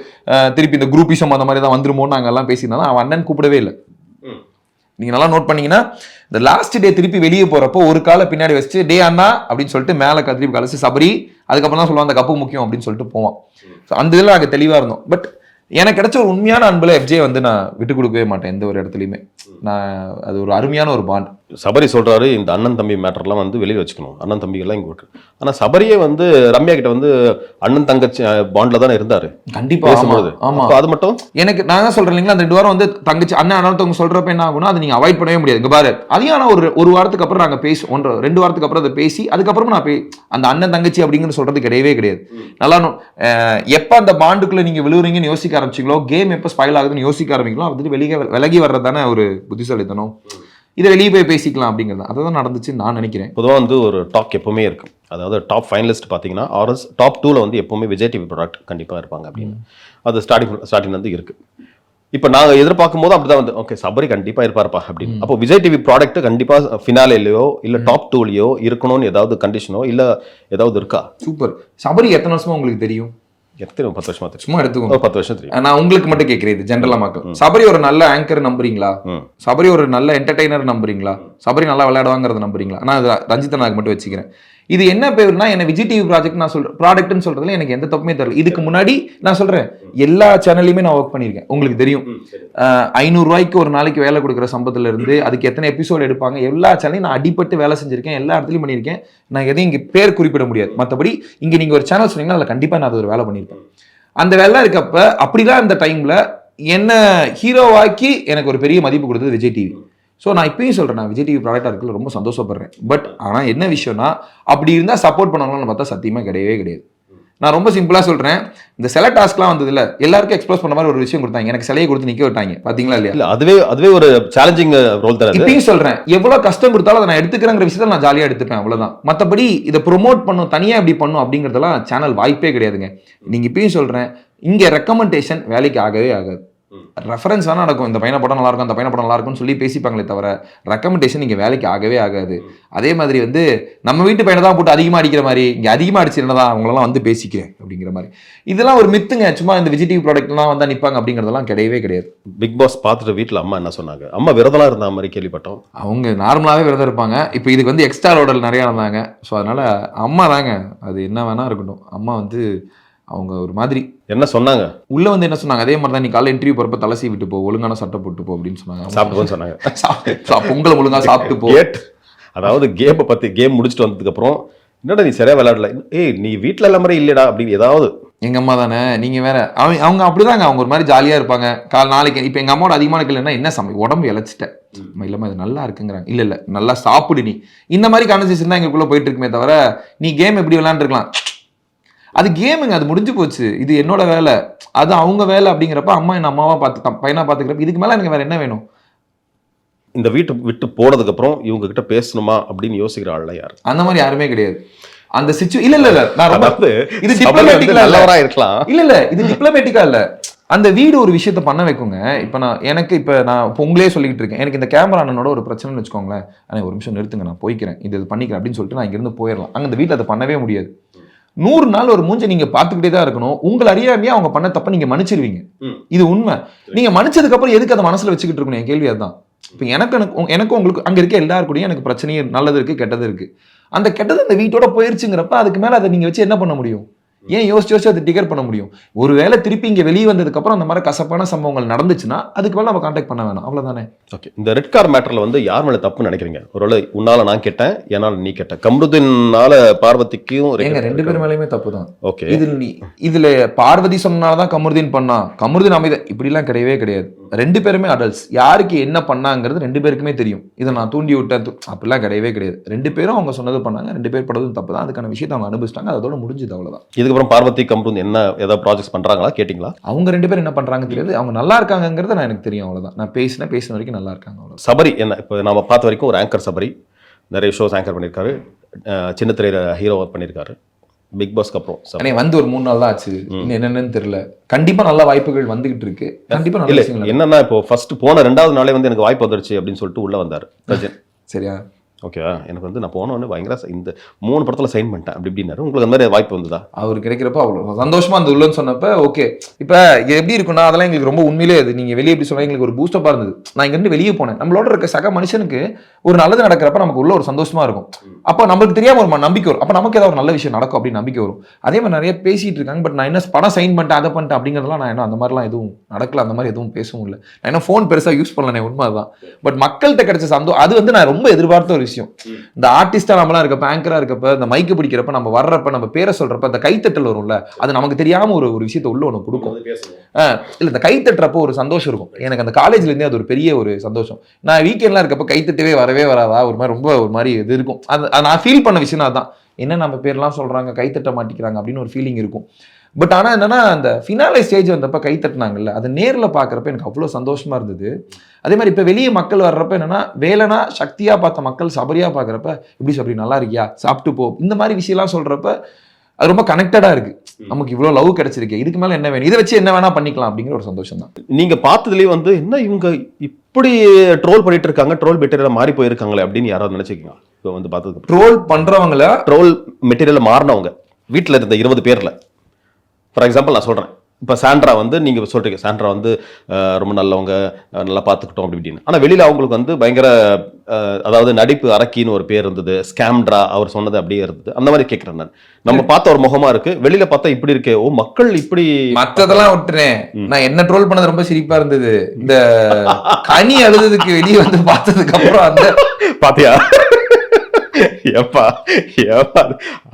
திருப்பி இந்த குரூப்பிசம் அந்த மாதிரி தான் வந்துருமோன்னு நாங்க எல்லாம் பேசியிருந்தாலும் அவன் அண்ணன் கூப்பிடவே இல்லை. நீங்க நல்லா நோட் பண்ணீங்கன்னா இந்த லாஸ்ட் டே திருப்பி வெளியே போறப்போ ஒரு காலை பின்னாடி வச்சு டே அண்ணா அப்படின்னு சொல்லிட்டு மேல திருப்பி கலசி சபரி, அதுக்கப்புறம் தான் சொல்லுவான் அந்த கப்பு முக்கியம் அப்படின்னு சொல்லிட்டு போவான். அந்த இதில் நாங்கள் தெளிவா இருந்தோம். பட் எனக்கு கிடைச்ச ஒரு உண்மையான அன்புல எஃப்ஜே வந்து நான் விட்டு கொடுக்கவே மாட்டேன் எந்த ஒரு இடத்துலையுமே. நான் அது ஒரு அருமையான ஒரு பாண்ட். சபரி சொல்றாரு இந்த அண்ணன் தம்பி மேட்டர்லாம் வந்து வெளியே வச்சுக்கணும், அண்ணன் தம்பிகள்லாம் இங்கே விட்டு. ஆனா சபரியே வந்து ரம்யா கிட்ட வந்து அண்ணன் தங்கச்சி பாண்ட்ல தானே இருந்தாரு கண்டிப்பா. பேசும்போது. ஆமா, அது மட்டும் எனக்கு நான் தான் சொல்றேன் இல்லைங்களா, அந்த 2 வாரம் வந்து தங்கச்சி அண்ணன் அண்ணன் சொல்றப்ப என்ன ஆகும்னா அதை நீங்க அவாய்ட் பண்ணவே முடியாது. இங்க பாரு அதையும் ஆனா ஒரு வாரத்துக்கு அப்புறம் நாங்க பேசி 2 வாரத்துக்கு அப்புறம் அதை பேசி அதுக்கப்புறமா நான் அந்த அண்ணன் தங்கச்சி அப்படிங்கிற சொல்றது கிடையவே கிடையாது. நல்லா எப்ப அந்த பாண்டுக்குள்ள நீங்க விழுவுறீங்கன்னு யோசிக்க ஆரம்பிச்சிங்களோ, கேம் எப்ப ஸ்பாயில் ஆகுதுன்னு யோசிக்க ஆரம்பிக்கலாம், அது விலகி வர்றதானே ஒரு புத்திசாலித்தனம். இதை வெளியே போய் பேசிக்கலாம் அப்படிங்கிறது அதுதான் நடந்துச்சுன்னு நான் நினைக்கிறேன். பொதுவாக வந்து ஒரு டாக் எப்பவுமே இருக்கும். அதாவது டாப் ஃபைனலிஸ்ட் பார்த்தீங்கன்னா ஆர்எஸ் டாப் 2ல வந்து எப்பவுமே விஜய் டிவி ப்ராடக்ட் கண்டிப்பாக இருப்பாங்க அப்படின்னு அது ஸ்டார்டிங் வந்து இருக்கு. இப்போ நாங்கள் எதிர்பார்க்கும் போது அப்படிதான் வந்து ஓகே சபரி கண்டிப்பாக இருப்பாருப்பா அப்படின்னு. அப்போ விஜய் டிவி ப்ராடக்ட் கண்டிப்பாக ஃபினாலேயோ இல்லை டாப் 2லயோ இருக்கணும்னு ஏதாவது கண்டிஷனோ இல்லை ஏதாவது இருக்கா? சூப்பர். சபரி எத்தனை வருஷமா உங்களுக்கு தெரியும்? எத்தனை 10 வருஷமா தெரியும்? சும்மா எடுத்துக்கோ 10 வருஷம் தெரியும். நான் உங்களுக்கு மட்டும் கேட்கிறேன், இது ஜென்ரலா மக்கள். சபரி ஒரு நல்ல ஆங்கர் நம்புறீங்களா? சபரி ஒரு நல்ல என்டர்டெய்னர் நம்புறீங்களா? சபரி நல்லா விளையாடுவாங்கிறத நம்புறீங்களா? நான் ரஞ்சிதனாக்கு மட்டும் வச்சுக்கிறேன். இது என்ன பேருனா என்ன விஜய் டிவி ப்ராஜெக்ட் நான் சொல்றேன் ப்ராடக்ட்னு சொல்றதுல எனக்கு எந்த தப்புமே தெரியல. இதுக்கு முன்னாடி நான் சொல்றேன் எல்லா சேனல்லையுமே நான் ஒர்க் பண்ணியிருக்கேன். உங்களுக்கு தெரியும் 500 ரூபாய்க்கு ஒரு நாளைக்கு வேலை கொடுக்குற சம்பளத்துல இருந்து அதுக்கு எத்தனை எபிசோடு எடுப்பாங்க எல்லா சேனலையும் நான் அடிப்பட்டு வேலை செஞ்சிருக்கேன், எல்லா இடத்துலையும் பண்ணியிருக்கேன். நான் எதையும் இங்கே பேர் குறிப்பிட முடியாது. மற்றபடி இங்கே நீங்க ஒரு சேனல் சொன்னீங்கன்னா அதில் கண்டிப்பா நான் அது ஒரு வேலை பண்ணியிருப்பேன். அந்த வேலை இருக்கப்ப அப்படிதான் இந்த டைம்ல என்ன ஹீரோவாக்கி எனக்கு ஒரு பெரிய மதிப்பு கொடுத்தது விஜய் டிவி. ஸோ நான் இப்பயும் சொல்கிறேன், நான் விஜய் டிவி ப்ராடக்டாக இருக்கல ரொம்ப சந்தோஷப்படுறேன். பட் ஆனால் என்ன விஷயம்னா அப்படி இருந்தால் சப்போர்ட் பண்ணுவாங்கன்னு பார்த்தா சத்தியமாக கிடையவே கிடையாது. நான் ரொம்ப சிம்பிளாக சொல்கிறேன், இந்த சில டாஸ்க்லாம் வந்ததில்ல எல்லாருக்கும் எக்ஸ்பிரஸ் பண்ண மாதிரி ஒரு விஷயம் கொடுத்தாங்க, எனக்கு சிலையை கொடுத்து நிற்க விட்டாங்க பார்த்தீங்களா இல்லையா? இல்லை அதுவே ஒரு சேலஞ்சிங் ரோல் தராது. இப்பயும் சொல்கிறேன் எவ்வளோ கஷ்டம் கொடுத்தாலும் அதை நான் எடுத்துக்கிறேங்கிற விஷயத்தை நான் ஜாலியாக எடுத்துப்பேன், அவ்வளோதான். மற்றபடி இதை ப்ரொமோட் பண்ணும் தனியாக இப்படி பண்ணும் அப்படிங்கிறதெல்லாம் சேனல் வாய்ப்பே கிடையாதுங்க. நீங்கள் இப்பயும் சொல்கிறேன், இங்கே ரெக்கமெண்டேஷன் வேலைக்கு ஆகவே ஆகாது. ரெஃபரன்ஸ் வேணா நடக்கும், இந்த பையனை படம் நல்லா இருக்கும் அந்த பையனை படம் நல்லா இருக்கும்னு சொல்லி பேசிப்பாங்களே தவிர ரெக்கமெண்டேஷன் இங்கே வேலைக்கு ஆகவே ஆகாது. அதே மாதிரி வந்து நம்ம வீட்டு பையனை தான் போட்டு அதிகமாக அடிக்கிற மாதிரி இங்கே அதிகமாக அடிச்சிருந்தா அவங்களெல்லாம் வந்து பேசிக்கிறேன் அப்படிங்கிற மாதிரி இதெல்லாம் ஒரு மித்துங்க. சும்மா இந்த விஜய் டிவி ப்ராடக்ட்லாம் வந்தால் நிற்பாங்க அப்படிங்கிறதெல்லாம் கிடையவே கிடையாது. பிக் பாஸ் பார்த்துட்டு வீட்டில் அம்மா என்ன சொன்னாங்க? அம்மா விரதம்லாம் இருந்த மாதிரி கேள்விப்பட்டோம். அவங்க நார்மலாகவே விரதம் இருப்பாங்க. இப்போ இதுக்கு வந்து எக்ஸ்ட்ரா லோடல் நிறையா இருந்தாங்க. ஸோ அதனால அம்மா தாங்க, அது என்ன வேணா இருக்கட்டும். அம்மா வந்து அவங்க ஒரு மாதிரி என்ன சொன்னாங்க உள்ள வந்து என்ன சொன்னாங்க, அதே மாதிரி தான் நீ காலைல இன்டர்வியூ போறப்ப தலசி விட்டு போ, ஒழுங்கான சட்டை போட்டு போ அப்படின்னு சொன்னாங்க. சாப்பிட்டு சொன்னாங்க பொங்கல் ஒழுங்கா சாப்பிட்டு போ. அதாவது கேமை பத்தி கேம் முடிச்சுட்டு வந்ததுக்கு அப்புறம் என்னடா நீ சரியா விளையாடல, ஏய் நீ வீட்டுல எல்லா மாதிரி இல்லடா அப்படின்னு ஏதாவது. எங்க அம்மா தானே நீங்க வேற, அவங்க அப்படிதாங்க, அவங்க ஒரு மாதிரி ஜாலியா இருப்பாங்க. நாளைக்கு இப்ப எங்க அம்மாவோட அதிகமான கேள்வினா என்ன சமையல் உடம்பு இழைச்சிட்டேன் இல்லாம இது நல்லா இருக்குங்கிறாங்க. இல்ல நல்லா சாப்பிடு நீ, இந்த மாதிரி கான்வர்சேஷன் தான் எங்களுக்குள்ள போயிட்டு இருக்குமே தவிர நீ கேம் எப்படி விளையாண்டுருக்கலாம், அது கேமுங்க, அது முடிஞ்சு போச்சு. இது என்னோட வேலை, அது அவங்க வேலை அப்படிங்கிறப்ப அம்மா என்ன அம்மாவா பார்த்து பையனா பார்த்துக்கிறப்ப இதுக்கு மேலே எனக்கு வேற என்ன வேணும்? இந்த வீட்டு விட்டு போனதுக்கு அப்புறம் இவங்க கிட்ட பேசணுமா அப்படின்னு யோசிக்கிற ஆள் யாரு? அந்த மாதிரி யாருமே கிடையாது. அந்த இல்ல நான் ரொம்ப இது டிப்ளமேட்டிக்கா நல்லவரா இருக்கலாம். இல்ல இது டிப்ளமேட்டிக்கா இல்ல, அந்த வீடு ஒரு விஷயத்த பண்ண வைக்குங்க. இப்ப நான் உங்களே சொல்லிக்கிட்டு இருக்கேன், எனக்கு இந்த கேமரா அண்ணனோட ஒரு பிரச்சனைன்னு வச்சுக்கோங்களேன், ஒரு நிமிஷம் நிறுத்துங்க நான் போய்க்கிறேன் இது பண்ணிக்கிறேன் அப்படின்னு சொல்லிட்டு நான் இங்கிருந்து போயிடலாம். அங்க இந்த வீட்டில் அதை பண்ணவே முடியாது. 100 நாள் ஒரு மூஞ்சை நீங்க பாத்துக்கிட்டே தான் இருக்கணும். உங்களை அறியாமையா அவங்க பண்ண தப்ப நீங்க மன்னிச்சிருவீங்க, இது உண்மை. நீங்க மன்னிச்சதுக்கு அப்புறம் எதுக்கு அதை மனசுல வச்சுக்கிட்டு இருக்கணும்? என் கேள்வி அதுதான். இப்ப எனக்கும் உங்களுக்கு அங்க இருக்க எல்லாருக்கூடயும் எனக்கு பிரச்சனையே நல்லது இருக்கு கெட்டது இருக்கு. அந்த கெட்டது இந்த வீட்டோட போயிருச்சுங்கிறப்ப அதுக்கு மேல அதை நீங்க வச்சு என்ன பண்ண முடியும்? ஏன் யோசிச்சு அதை டிகர் பண்ண முடியும்? ஒருவேளை திருப்பி இங்க வெளியே வந்ததுக்கு அப்புறம் அந்த மாதிரி கசப்பான சம்பவங்கள் நடந்துச்சுன்னா அதுக்கு மேல நம்ம கான்டாக்ட் பண்ண வேணாம், அவ்வளவுதானே. ஓகே, இந்த ரெட் கார் மேட்டர்ல வந்து யார் மேல தப்பு நினைக்கிறீங்க? ஒருவேளை உன்னால நான் கேட்டேன், என்னால நீ கேட்ட, கமருதீனால பார்வதிக்கும் 2 பேர் மேலயுமே தப்பு தான். ஓகே, இதுல பார்வதி சொன்னால்தான் கமருதீன் பண்ணா, கமருதீன் அமைதி இப்படி எல்லாம் கிடையவே கிடையாது. 2 பேருமே அடல்ட்ஸ், யாருக்கு என்ன பண்ணாங்கிறது 2 பேருக்குமே தெரியும். இதை நான் தூண்டி விட்டேன் அப்படிலாம் கிடையவே கிடையாது. 2 பேரும் அவங்க சொன்னது பண்ணாங்க, 2 பேர் படுறதும் தப்பு தான். அதுக்கான விஷயத்தை அவங்க அனுபவிச்சிட்டாங்க, அதோட முடிஞ்சது, அவ்வளவுதான். இதுக்கப்புறம் பார்வதி கமருதீன் என்ன ஏதாவது ப்ராஜெக்ட்ஸ் பண்றாங்களா கேட்டீங்களா? அவங்க 2 பேரும் என்ன பண்றாங்க தெரியாது, அவங்க நல்லா இருக்காங்கிறது நான் எனக்கு தெரியும், அவ்வளவுதான். நான் பேசின வரைக்கும் நல்லா இருக்காங்க, அவ்வளவு. சபரி என்ன இப்போ நம்ம பார்த்த வரைக்கும் ஒரு ஆங்கர் சபரி, நிறைய ஷோஸ் ஆங்கர் பண்ணியிருக்காரு, சின்ன திரையில ஹீரோ ஒர்க் பண்ணியிருக்காரு. பிக் பாஸ்க்கு அப்புறம் வந்து ஒரு 3 நாள் தான் ஆச்சு, இன்னும் என்னன்னு தெரியல. கண்டிப்பா நல்ல வாய்ப்புகள் வந்துகிட்டு இருக்கு. கண்டிப்பா நல்ல விஷயங்கள். என்னன்னா இப்போ ஃபர்ஸ்ட் போன 2வது நாளே வந்து எனக்கு வாய்ப்பு வந்துருச்சு அப்படின்னு சொல்லிட்டு உள்ள வந்தாரு பிரஜன். சரியா, ஓகேவா, எனக்கு வந்து நான் போனோடனே பயங்கர இந்த 3 படத்துல சைன் பண்ணிட்டேன் அப்படி இப்படின்னாரு. உங்களுக்கு அந்த மாதிரி வாய்ப்பு வந்ததா? அவர் கிடைக்கிறப்ப அவ்வளோ சந்தோஷமா அந்த உள்ளன்னு சொன்னப்ப ஓகே. இப்போ இது எப்படி இருக்குன்னா அதெல்லாம் எங்களுக்கு ரொம்ப உண்மையிலே அது நீங்கள் வெளியே எப்படி சொன்னா எங்களுக்கு ஒரு பூஸ்டப்பா இருந்தது. நான் இங்கிருந்து வெளியே போனேன், நம்மளோட இருக்க சக மனுஷனுக்கு ஒரு நல்லது நடக்கிறப்ப நமக்கு உள்ள ஒரு சந்தோஷமா இருக்கும். அப்போ நம்மளுக்கு தெரியாம ஒரு நம்பிக்கை வரும், அப்போ நமக்கு ஏதாவது ஒரு நல்ல விஷயம் நடக்கும் அப்படின்னு நம்பிக்கை வரும். அதே மாதிரி நிறைய பேசிட்டு இருக்காங்க. பட் நான் என்ன படம் சைன் பண்ணிட்டேன் அதை பண்ணிட்டேன் அப்படிங்கிறதுலாம் நான் என்ன அந்த மாதிரிலாம் எதுவும் நடக்கல, அந்த மாதிரி எதுவும் பேசவும் இல்லை. நான் என்ன ஃபோன் பெருசாக யூஸ் பண்ணல, உண்மை தான். பட் மக்கள்கிட்ட கிடைச்ச சந்தோஷம் அது வந்து நான் ரொம்ப எதிர்பார்த்த ஒரு விஷயம். இந்த ஆர்டிஸ்டா நம்மளாம் இருக்கப்ப, ஆங்கரா இருக்கப்ப, இந்த மைக்கு பிடிக்கிறப்ப, நம்ம வர்றப்ப, நம்ம பேரை சொல்றப்ப அந்த கைத்தட்டல் வரும்ல, அது நமக்கு தெரியாம ஒரு விஷயத்த உள்ள ஒன்று கொடுக்கும். இல்ல இந்த கைத்தட்டுறப்போ ஒரு சந்தோஷம் இருக்கும். எனக்கு அந்த காலேஜ்ல இருந்தே அது ஒரு பெரிய ஒரு சந்தோஷம். நான் வீக்கெண்ட்லாம் இருக்கப்ப கைத்தட்டவே வரவே வராதா, ஒரு மாதிரி ரொம்ப ஒரு மாதிரி இது இருக்கும். அது நான் ஃபீல் பண்ண விஷயம் அதான். என்ன நம்ம பேர்லாம் சொல்றாங்க, கைத்தட்ட மாட்டிக்கிறாங்க அப்படின்னு ஒரு ஃபீலிங் இருக்கும். பட் ஆனால் என்னன்னா அந்த ஃபினாலே ஸ்டேஜ் வந்தப்ப கை தட்டினாங்கல்ல, அது நேரில் பார்க்குறப்ப எனக்கு அவ்வளோ சந்தோஷமா இருந்தது. அதே மாதிரி இப்போ வெளியே மக்கள் வர்றப்ப என்னன்னா வேலைனா சக்தியாக பார்த்த மக்கள் சபரியாக பார்க்குறப்ப இப்படி சபரி நல்லா இருக்கியா, சாப்பிட்டு போ, இந்த மாதிரி விஷயம்லாம் சொல்கிறப்ப அது ரொம்ப கனெக்டடாக இருக்கு. நமக்கு இவ்வளோ லவ் கிடைச்சிருக்கு, இதுக்கு மேலே என்ன வேணும், இதை வச்சு என்ன வேணா பண்ணிக்கலாம் அப்படிங்கிற ஒரு சந்தோஷம் தான். நீங்க பார்த்ததுலேயே வந்து என்ன இவங்க இப்படி ட்ரோல் பண்ணிட்டு இருக்காங்க, ட்ரோல் மெட்டீரியல் மாறி போயிருக்காங்களே அப்படின்னு யாராவது நினைச்சிருக்கீங்க? இப்போ வந்து பார்த்தது ட்ரோல் பண்றவங்கள, ட்ரோல் மெட்டீரியல் மாறினவங்க வீட்டில் இருந்த 20 பேர்ல ஃபார் எக்ஸாம்பிள் நான் சொல்கிறேன். இப்போ சாண்ட்ரா வந்து நீங்கள் சொல்கிறீங்க, சாண்ட்ரா வந்து ரொம்ப நல்லவங்க, நல்லா பார்த்துக்கிட்டோம் அப்படி இப்படின்னு. ஆனால் வெளியில் அவங்களுக்கு வந்து பயங்கர அதாவது நடிப்பு அரக்கின்னு ஒரு பேர் இருந்தது, ஸ்கேம்ட்ரா அவர் சொன்னது அப்படியே இருந்தது. அந்த மாதிரி கேட்குறேன் நான். நம்ம பார்த்த ஒரு முகமா இருக்கு, வெளியில பார்த்தா இப்படி இருக்கே, ஓ மக்கள் இப்படி. மற்றதெல்லாம் விட்டுறேன், நான் என்ன ட்ரோல் பண்ணது ரொம்ப சிரிப்பா இருந்தது. இந்த கனி அழுதுக்கு வெளியே வந்து பார்த்ததுக்கு அப்புறம் அந்த பாத்தியா ஏப்பா ஏப்பா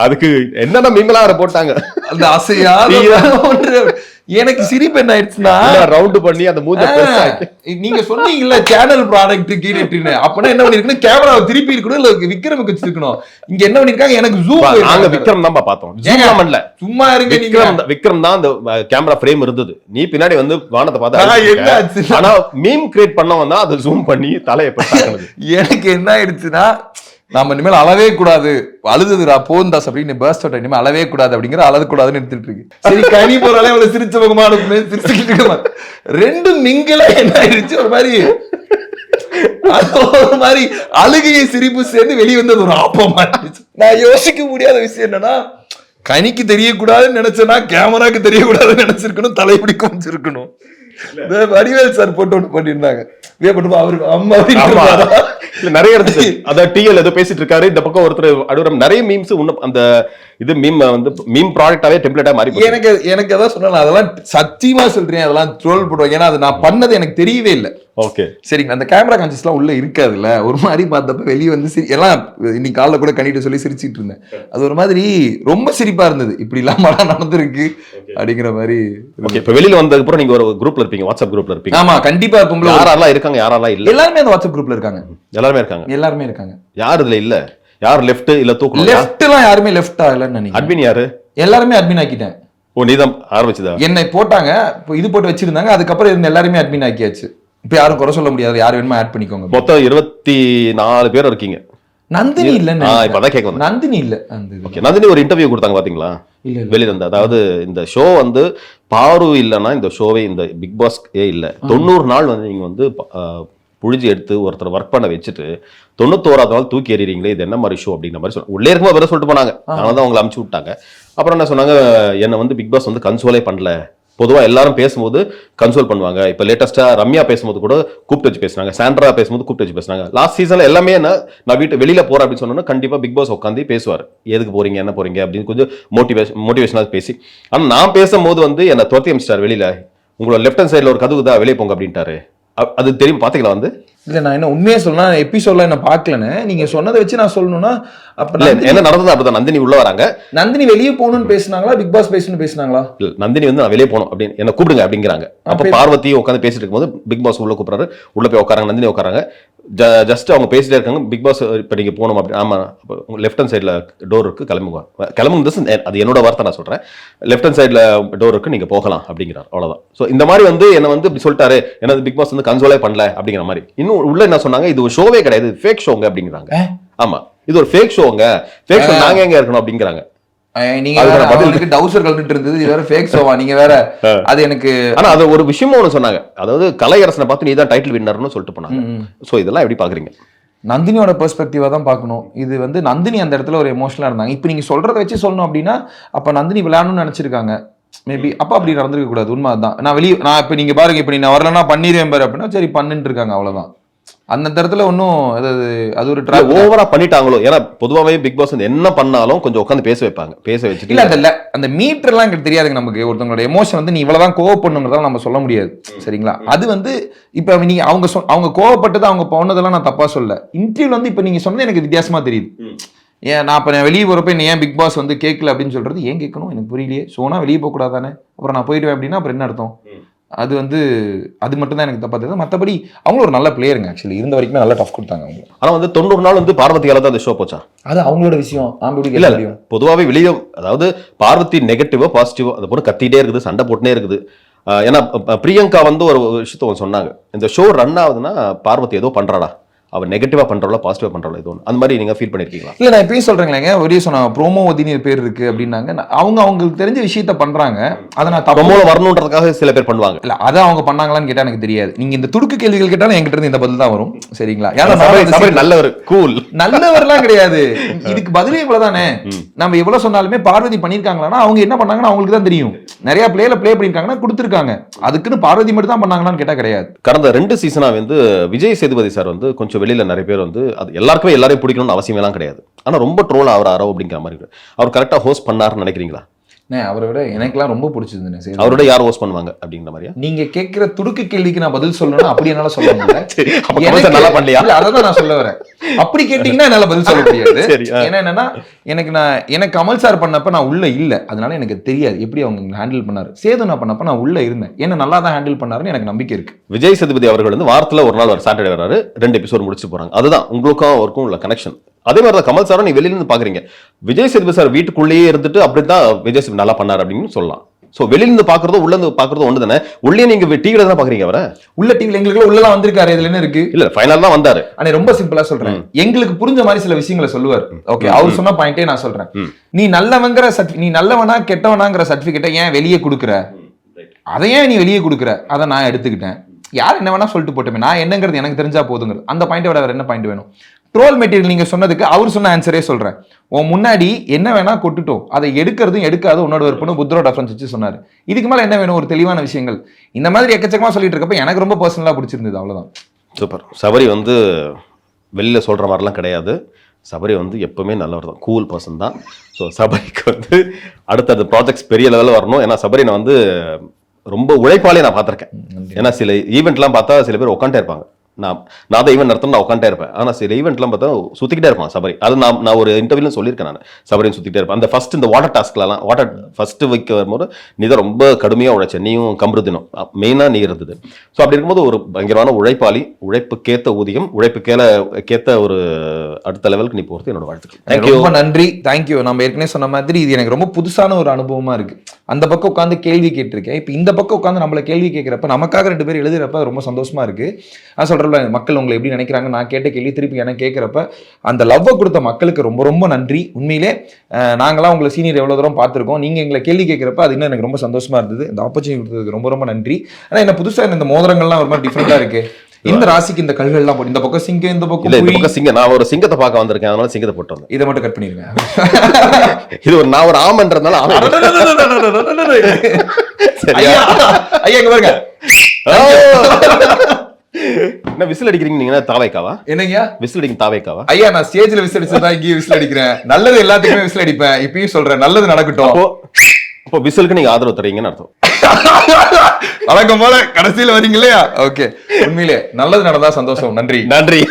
அதுக்கு என்னென்ன மீன்களா போட்டாங்க, அந்த அசையா எனக்கு சிரிப்பு என்ன ஆயிடுச்சுன்னா ரவுண்ட் பண்ணி அந்த மூஞ்ச நீங்க சொன்னீங்கல்ல சேனல் ப்ராடக்ட் கீழே அப்பனா என்ன பண்ணிருக்கணும், கேமராவை திருப்பி இருக்கணும், இல்ல விக்ரமுக்கு வச்சிருக்கணும். இங்க என்ன பண்ணிருக்காங்க, எனக்கு ஜூம். நாங்க விக்ரம் தான் பார்த்தோம், பண்ணல சும்மா இருங்க. விக்ரம் தான் அந்த கேமரா ஃப்ரேம் இருந்தது, நீ பின்னாடி வந்து வானத்தை பார்த்தா. ஆனா மீம் கிரியேட் பண்ணவன் தான் அதை ஜூம் பண்ணி தலையை பட்டாங்க. எனக்கு என்ன ஆயிடுச்சுன்னா நம்ம இனிமேல் அழவே கூடாது, அழுதுரா போந்தாஸ் அப்படின்னு பர்ஸ்ட் அவுட், இனிமேல் அழவே கூடாது அப்படிங்கிற அழகு கூடாதுன்னு எடுத்துட்டு இருக்கு. சரி கனி போறாலே அவளை சிரிச்ச முகமா இருக்குமே, சிரிச்சுக்கிட்டு இருக்க ரெண்டும் மிங்கல என்ன ஆயிடுச்சு, ஒரு மாதிரி ஒரு மாதிரி அழுகையை சிரிப்பு சேர்ந்து வெளியே வந்தது ஒரு ஆப்பமா இருந்துச்சு. நான் யோசிக்க முடியாத விஷயம் என்னன்னா, கனிக்கு தெரியக்கூடாதுன்னு நினைச்சேன்னா கேமராக்கு தெரியக்கூடாதுன்னு நினைச்சிருக்கணும், தலைப்படி கொஞ்சிருக்கணும். வடிவேல் சார் போட்டு ஒன்று பண்ணிருந்தாங்க, அவருக்கு அம்மா நிறைய இருந்துச்சு. அதான் டிஎல் ஏதோ பேசிட்டு இருக்காரு, இந்த பக்கம் ஒருத்தர் அடுத்த நிறைய மீம்ஸ் அந்த இது மீம் வந்து மீம் ப்ராடக்டாவே டெம்ப்ளேட்டா மாறி. எனக்கு அதான் சொன்னேன், அதெல்லாம் சத்தியமா சொல்றேன், அதெல்லாம் ட்ரோல் போடுவாங்க. ஏன்னா அது நான் பண்ணது எனக்கு தெரியவே இல்லை. ஓகே சரிங்க, அந்த கேமரா கான்சியஸ்லாம் உள்ள இருக்காதுல்ல, ஒரு மாதிரி பார்த்தப்ப வெளியே வந்து எல்லாம் இன்னைக்கு காலைல கூட கணிட்டு சொல்லி சிரிச்சிட்டு இருந்தேன். அது ஒரு மாதிரி ரொம்ப சிரிப்பா இருந்தது, இப்படி இல்லாம நடந்திருக்கு அப்படிங்கிற மாதிரி. ஓகே, இப்போ வெளியில வந்ததுக்கு அப்புறம் நீங்க ஒரு குரூப்ல இருப்பீங்க, வாட்ஸ்அப் குரூப்ல இருப்பீங்க. ஆமா கண்டிப்பா இருக்கும். யாரெல்லாம் இருக்காங்க, யாரெல்லாம் இல்ல? எல்லாருமே அந்த வாட்ஸ்அப் குரூப்ல இருக்காங்க. எல்லாருமே இருக்காங்க. யார் இதுல இல்ல, யார் லெஃப்ட் இல்ல தூக்கு? லெஃப்ட்லாம் யாருமே லெஃப்ட் ஆகலன்னு நினைக்கிறேன். அட்மின் யாரு? எல்லாருமே அட்மின் ஆக்கிட்டேன். ஓ நீதான் ஆரம்பிச்சதா? என்னை போட்டாங்க, இப்போ இது போட்டு வச்சிருந்தாங்க, அதுக்கப்புறம் இருந்த எல்லாருமே அட்மின் ஆக்கியாச்சு. இப்ப யாரும் குறை சொல்ல முடியாது, யார் வேணுமா ஆட் பண்ணிக்கோங்க. மொத்தம் 24 பேர் இருக்கீங்க. நந்தினி இல்ல, இப்பதான் கேட்க நந்தினி இல்ல. நந்தினி ஒரு இன்டர்வியூ கொடுத்தாங்க பாத்தீங்களா வெளியில இருந்து? அதாவது இந்த ஷோ வந்து பாரு இல்லைன்னா இந்த ஷோவே, இந்த பிக் பாஸ் இல்ல, 90 நாள் வந்து நீங்க வந்து புழிஞ்சு எடுத்து ஒருத்தர் ஒர்க் பண்ண வச்சுட்டு 91வது நாள் தூக்கி எறிறீங்களே, இது என்ன மாதிரி ஷோ அப்படிங்கிற மாதிரி சொன்னாங்க. உள்ளே இருக்கும்போது வேற சொல்லிட்டு போனாங்க, அதனால தான் அவங்களை அமுச்சு விட்டாங்க. அப்புறம் என்ன சொன்னாங்க, என்னை வந்து பிக் பாஸ் வந்து கன்சோலே பண்ணல. பொதுவாக எல்லாரும் பேசும்போது கன்சோல் பண்ணுவாங்க. இப்போ லேட்டஸ்ட்டாக ரம்யா பேசும்போது கூட கூப்பிட்டு வச்சு பேசுனாங்க, சாண்ட்ரா பேசும்போது கூப்பிட்டு வச்சு பேசுனாங்க. லாஸ்ட் சீசனில் எல்லாமே என்ன, நான் வெளியில் போகிறேன் அப்படின்னு சொன்னோன்னா கண்டிப்பாக பிக் பாஸ் உட்காந்து பேசுவார், எதுக்கு போறீங்க என்ன போறீங்க அப்படின்னு கொஞ்சம் மோட்டிவேஷனாக பேசி. ஆனால் நான் பேசும்போது வந்து என்னை துரத்தி அமைச்சிட்டார் வெளியில், உங்களோட லெஃப்ட் ஹேண்ட் சைடில் ஒரு கதவு தான், வெளியே போங்க அப்படின்ட்டாரு. அது தெரியும் பாத்தீங்களா? வந்து இல்ல நான் என்ன உண்மையா சொன்னா எபிசோட்ல என்ன பாக்கலன்னு, நீங்க சொன்னதை வச்சு நான் சொல்லணும்னா அப்ப என்ன நடந்தது அப்படிதான். நந்தினி உள்ள வராங்க, நந்தினி வெளியே போகணும்னு பேசினாங்களா, பிக் பாஸ் பேசணும்னு பேசினாங்களா? இல்ல நந்தினி வந்து நான் வெளியே போகணும் அப்படின்னு என்ன கூப்பிடுங்க அப்படிங்கிறாங்க. அப்ப பார்வதி உட்காந்து பேசிட்டு இருக்கும்போது பிக் பாஸ் உள்ள கூப்பிடுறாரு, உள்ள போய் உட்காராங்க, நந்தினி உட்காராங்க. ஜஸ்ட் அவங்க பேசிட்டே இருக்காங்க, பிக் பாஸ் இப்போ நீங்க போகணும் அப்படி. ஆமா லெஃப்ட் ஹேண்ட் சைட்ல டோர் இருக்கு, கிளம்புங்க. அது என்னோட வார்த்தை, நான் சொல்றேன். லெஃப்ட் ஹேண்ட் சைட்ல டோர் இருக்கு, நீங்க போகலாம் அப்படிங்கிறார். அவ்வளவுதான். ஸோ இந்த மாதிரி வந்து என்ன வந்து இப்படி சொல்லிட்டாரு, என்னது பிக் பாஸ் வந்து கன்சோலே பண்ணல அப்படிங்கிற மாதிரி. இன்னும் உள்ள என்ன சொன்னாங்க, இது ஒரு ஷோவே கிடையாது, ஃபேக் ஷோங்க அப்படிங்கிறாங்க. ஆமா இது ஒரு ஃபேக் ஷோங்க, ஃபேக் ஷோ நாங்க எங்க இருக்கணும் அப்படிங்கிறாங்க. நீங்க டவுசர் கலந்துட்டு இருந்தது, இது வேற ஃபேக் ஷோவா நீங்க வேற? அது எனக்கு ஆனா அது ஒரு விஷயமும் ஒன்று சொன்னாங்க, அதாவது கலையரசனை பார்த்து நீ தான் டைட்டில் வின்னர்னு சொல்லிட்டு போனாங்க. ஸோ இதெல்லாம் எப்படி பாக்குறீங்க? நந்தினியோட பெர்ஸ்பெக்டிவா தான் பார்க்கணும். இது வந்து நந்தினி அந்த இடத்துல ஒரு எமோஷனலா இருந்தாங்க. இப்போ நீங்க சொல்றத வச்சு சொல்லணும் அப்படின்னா அப்ப நந்தினி விளையாடணும்னு நினைச்சிருக்காங்க மேபி. அப்ப அப்படி நடந்திருக்க கூடாது. உண்மை அதுதான். நான் இப்ப நீங்க பாருங்க, இப்ப நான் வரலன்னா பண்ணிடுவேன் பாரு அப்படின்னா சரி பண்ணிட்டு இருக்காங்க, அவ்வளவுதான். அந்த இடத்துல ஒன்றும் அது ஒரு ஓவரா பண்ணிட்டாங்களோ. ஏன்னா பொதுவாகவே பிக் பாஸ் வந்து என்ன பண்ணாலும் கொஞ்சம் உட்காந்து பேச வைப்பாங்க. பேச வச்சுட்டு இல்ல அதில்ல அந்த மீட்டர்லாம் எனக்கு தெரியாதுங்க. நமக்கு ஒருத்தவங்களோட எமோஷன் வந்து நீ இவ்வளவுதான் கோவப்படணுங்கிறதால நம்ம சொல்ல முடியாது, சரிங்களா? அது வந்து இப்ப நீங்க அவங்க கோவப்பட்டது அவங்க போனதெல்லாம் நான் தப்பா சொல்ல. இன்டர்வியூல வந்து இப்ப நீங்க சொன்னது எனக்கு வித்தியாசமா தெரியுது. ஏன் நான் இப்போ வெளியே போகிறப்ப நீ ஏன் பிக் பாஸ் வந்து கேட்கல அப்படின்னு சொல்றது ஏன் கேட்கணும் எனக்கு புரியலையே. ஸோனா வெளியே போகக்கூடாது தானே, அப்புறம் நான் போயிடுவேன் அப்படின்னா அப்புறம் என்ன அர்த்தம்? அது வந்து அது மட்டும் தான் எனக்கு தப்பா தெரியுது. மற்றபடி அவங்க ஒரு நல்ல பிளேயருங்க. ஆக்சுவலி இருந்த வரைக்குமே நல்லா டஃப் கொடுத்தாங்க அவங்க. ஆனால் வந்து 90 நாள் வந்து பார்வதியால தான் அந்த ஷோ போச்சா? அது அவங்களோட விஷயம். இல்ல பொதுவாகவே வெளியே அதாவது பார்வதி நெகட்டிவோ பாசிட்டிவோ அது போல கத்திட்டே இருக்குது, சண்டை போட்டுனே இருக்குது. ஏன்னா பிரியங்கா வந்து ஒரு விஷயத்த சொன்னாங்க, இந்த ஷோ ரன் ஆகுதுன்னா பார்வதி ஏதோ பண்றாடா, அவர் நெகட்டிவா பண்றாளோ பாசிட்டிவா பண்றாளோ இது ஒன்று. அந்த மாதிரி நீங்க ஃபீல் பண்ணிருக்கீங்களா? இல்ல நான் எப்பயும் சொல்றேங்களேங்க, ஒரே சொன்னாங்க ப்ரோமோவதினு பேர் இருக்கு அப்படின்னாங்க. அவங்களுக்கு தெரிஞ்ச விஷயத்த பண்றாங்க. அதை நான் ப்ரோமோல வரணுன்றதுக்காக சில பேர் பண்ணுவாங்க. இல்ல அதை அவங்க பண்ணாங்களான்னு கேட்டா எனக்கு தெரியாது. நீங்க இந்த துடுக்கு கேள்விகள் கேட்டாலும் என்கிட்ட இருந்து இந்த பதில் தான் வரும், சரிங்களா? நல்லவர் கூல் நல்லவர்லாம் கிடையாது. இதுக்கு பதிலே இவ்வளவுதானே. நம்ம எவ்வளவு சொன்னாலுமே பார்வதி பண்ணிருக்காங்களா, அவங்க என்ன பண்ணாங்கன்னு அவங்களுக்கு தான் தெரியும். நிறைய பிளே பண்ணிருக்காங்கன்னா கொடுத்துருக்காங்க. அதுக்குன்னு பார்வதி மட்டும் தான் பண்ணாங்களான்னு கேட்டா கிடையாது. கடந்த 2 சீசனா வந்து விஜய் சேதுபதி சார் வந்து கொஞ்சம் வெளியில நிறைய பேர் வந்து அது எல்லாருக்குமே எல்லாரையும் பிடிக்கணும்னு அவசியம் எல்லாம் கிடையாது. ஆனா ரொம்ப ட்ரோல் ஆகிறாரோ அப்படிங்கிற மாதிரி. அவர் கரெக்டா ஹோஸ்ட் பண்ணாருன்னு நினைக்கிறீங்களா? அவரை விட எனக்குலாம் ரொம்ப பிடிச்சது. அவரோட யார் ஹோஸ்ட் பண்ணுவாங்க அப்படிங்கிற மாதிரியா? நீங்க கேட்கிற துடுக்கு கேள்விக்கு நான் பதில் சொல்லணும் அப்படி என்னால சொல்ல முடியல. நல்லா பண்ணலையா? அதான் நான் சொல்ல வரேன். அப்படி கேட்டீங்கன்னா என்னால பதில் சொல்ல முடியாது. என்னன்னா எனக்கு கமல் சார் பண்ணப்ப நான் உள்ள இல்ல, அதனால எனக்கு தெரியாது எப்படி அவங்க ஹேண்டில் பண்ணாரு. சேது நான் பண்ணப்ப நான் உள்ள இருந்தேன், என்ன நல்லா தான் ஹேண்டில் பண்ணாருன்னு எனக்கு நம்பிக்கை இருக்கு. விஜய் சேதுபதி அவர்கள் வந்து வாரத்துல ஒரு நாள் சாட்டர்டே வராரு, 2 எபிசோட் முடிச்சு போறாங்க. அதுதான் உங்களுக்கும் அவருக்கும் உள்ள கனெக்ஷன். அதே மாதிரி தான் கமல் சாரும் நீ வெளியில இருந்து பாக்குறீங்க. விஜய் சேதுபதி சார் வீட்டுக்குள்ளேயே இருந்துட்டு அப்படிதான் விஜய் சேதுபதி நல்லா பண்ணாரு அப்படின்னு சொல்லலாம். சோ வெளியில இருந்து பாக்குறதோ உள்ள இருந்து பாக்குறதோ ஒன்று தானே. உள்ளே நீங்க டிவில தான் பாக்குறீங்க அவரை. உள்ள டிவில எங்களுக்கு உள்ளலாம் வந்திருக்காரு. இதுல என்ன இருக்கு? இல்ல ஃபைனல் தான் வந்தாரு. ஆனா ரொம்ப சிம்பிளா சொல்றேன், எங்களுக்கு புரிஞ்ச மாதிரி சில விஷயங்களை சொல்லுவார். ஓகே, அவர் சொன்ன பாயிண்டே நான் சொல்றேன். நீ நல்லவனா கெட்டவனாங்கிற சர்டிபிகேட்டை ஏன் வெளியே கொடுக்குற? அதை ஏன் நீ வெளியே கொடுக்குற? அதை நான் எடுத்துக்கிட்டேன். யார் என்ன வேணா சொல்லிட்டு போட்டோமே, நான் என்னங்கிறது எனக்கு தெரிஞ்சா போதுங்கிறது. அந்த பாயிண்டை விட வேற என்ன பாயிண்ட் வேணும்? ட்ரோல் மெட்டீரியல் நீங்க சொன்னதுக்கு அவர் சொன்ன ஆன்சரே சொல்றேன். உன் முன்னாடி என்ன வேணா கொட்டுட்டோம், அதை எடுக்கிறதும் எடுக்காதும் உன்னோட விருப்பம் புத்தரோட ரெஃபரன்ஸ் வச்சு சொன்னாரு. இதுக்கு மேல என்ன வேணும்? ஒரு தெளிவான விஷயங்கள். இந்த மாதிரி எக்கச்சக்கமா சொல்லிட்டு இருக்கப்ப எனக்கு ரொம்ப பர்சனலா பிடிச்சிருந்தது, அவ்வளவுதான். சூப்பர். சபரி வந்து வெளியில சொல்ற மாதிரிலாம் கிடையாது. சபரி வந்து எப்பவுமே நல்லவர் தான், கூல் பர்சன் தான். ஸோ சபரிக்கு வந்து அடுத்தது ப்ராஜெக்ட்ஸ் பெரிய லெவலில் வரணும். ஏன்னா சபரி நான் வந்து ரொம்ப உழைப்பாலே நான் பார்த்துருக்கேன். ஏன்னா சில ஈவெண்ட்லாம் பார்த்தா சில பேர் உட்காண்டே இருப்பாங்க. நான் தான் ஈவெண்ட் நடத்தணும், நான் உட்காண்டே இருப்பேன். ஆனால் சில ஈவெண்ட்லாம் பார்த்தா சுற்றிக்கிட்டே இருப்பான் சபரி. அது நான் ஒரு இன்டர்வியூல சொல்லியிருக்கேன், நான் சபரியும் சுற்றிக்கிட்டே இருப்பேன். அந்த ஃபர்ஸ்ட் இந்த வாட்டர் டாஸ்க்லாம் ஃபர்ஸ்ட் வைக்க வரும்போது நீ தான் ரொம்ப கடுமையாக உழைச்ச, நீயும் கம்ருதினும் மெயினாக நீ இருந்தது. ஸோ அப்படி இருக்கும்போது ஒரு பயங்கரமான உழைப்பாளி, உழைப்புக்கேற்ற ஊதியம், உழைப்புக்கேற்ற ஒரு அடுத்த லெவலுக்கு நீ போகிறது என்னோட வாழ்த்துக்கள். ரொம்ப நன்றி, தேங்க்யூ. நம்ம ஏற்கனவே சொன்ன மாதிரி இது எனக்கு ரொம்ப புதுசான ஒரு அனுபவமா இருக்கு. அந்த பக்கம் உட்காந்து கேள்வி கேட்டிருக்கேன். இப்போ இந்த பக்கம் உட்காந்து நம்மள கேள்வி கேட்கிறப்ப நமக்காக 2 பேர் எழுதுறப்ப ரொம்ப சந்தோஷமா இருக்கு. நான் சொல்றேன், மக்கள் உங்களை எப்படி நினைக்கிறாங்க, நான் கேட்ட கேள்வி திருப்பி எனக்கு கேட்கிறப்ப அந்த லவ்வை கொடுத்த மக்களுக்கு ரொம்ப ரொம்ப நன்றி. உண்மையிலே நாங்களாம் உங்களை சீனியர் எவ்வளவு தூரம் பார்த்துருக்கோம், நீங்க எங்களை கேள்வி கேட்கிறப்ப அது இன்னும் எனக்கு ரொம்ப சந்தோஷமா இருந்தது. இந்த ஆப்பர்ச்சுனிட்டி கொடுத்ததுக்கு ரொம்ப ரொம்ப நன்றி. ஆனா என்ன புதுசா இந்த மோதிரங்கள்லாம் ஒரு மாதிரி டிஃப்ரெண்டா இருக்கு. இந்த ராசிக்கு இந்த கல்கள்லாம் போட்டு இந்த பக்கம் சிங்கம், இந்த பக்கம் சிங்கம். நான் ஒரு சிங்கத்தை பார்க்க வந்திருக்கேன், அதனால சிங்கத்தை போட்டு வந்தேன். இதை மட்டும் கட் பண்ணிருங்க. இது நான் ஒரு ஆமன்றதுனால ஐயா இங்க பாருங்க, என்ன விசில் அடிக்கிறீங்க நீங்க? தாவேக்காவா? என்னங்க விசில் அடிக்க தாவேக்காவா? ஐயா நான் ஸ்டேஜ்ல விசில் அடிச்சதா இங்கேயும் விசில் அடிக்கிறேன். நல்லது எல்லாத்துக்குமே விசில் அடிப்பேன். இப்பயும் சொல்றேன், நல்லது நடக்கட்டும். அப்போ விசிலுக்கு நீங்க ஆதரவு தரீங்கன்னு அர்த்தம். வழக்கம் போல கடைசியில வரீங்க இல்லையா? ஓகே, உண்மையிலே நல்லது நடந்தா சந்தோஷம். நன்றி.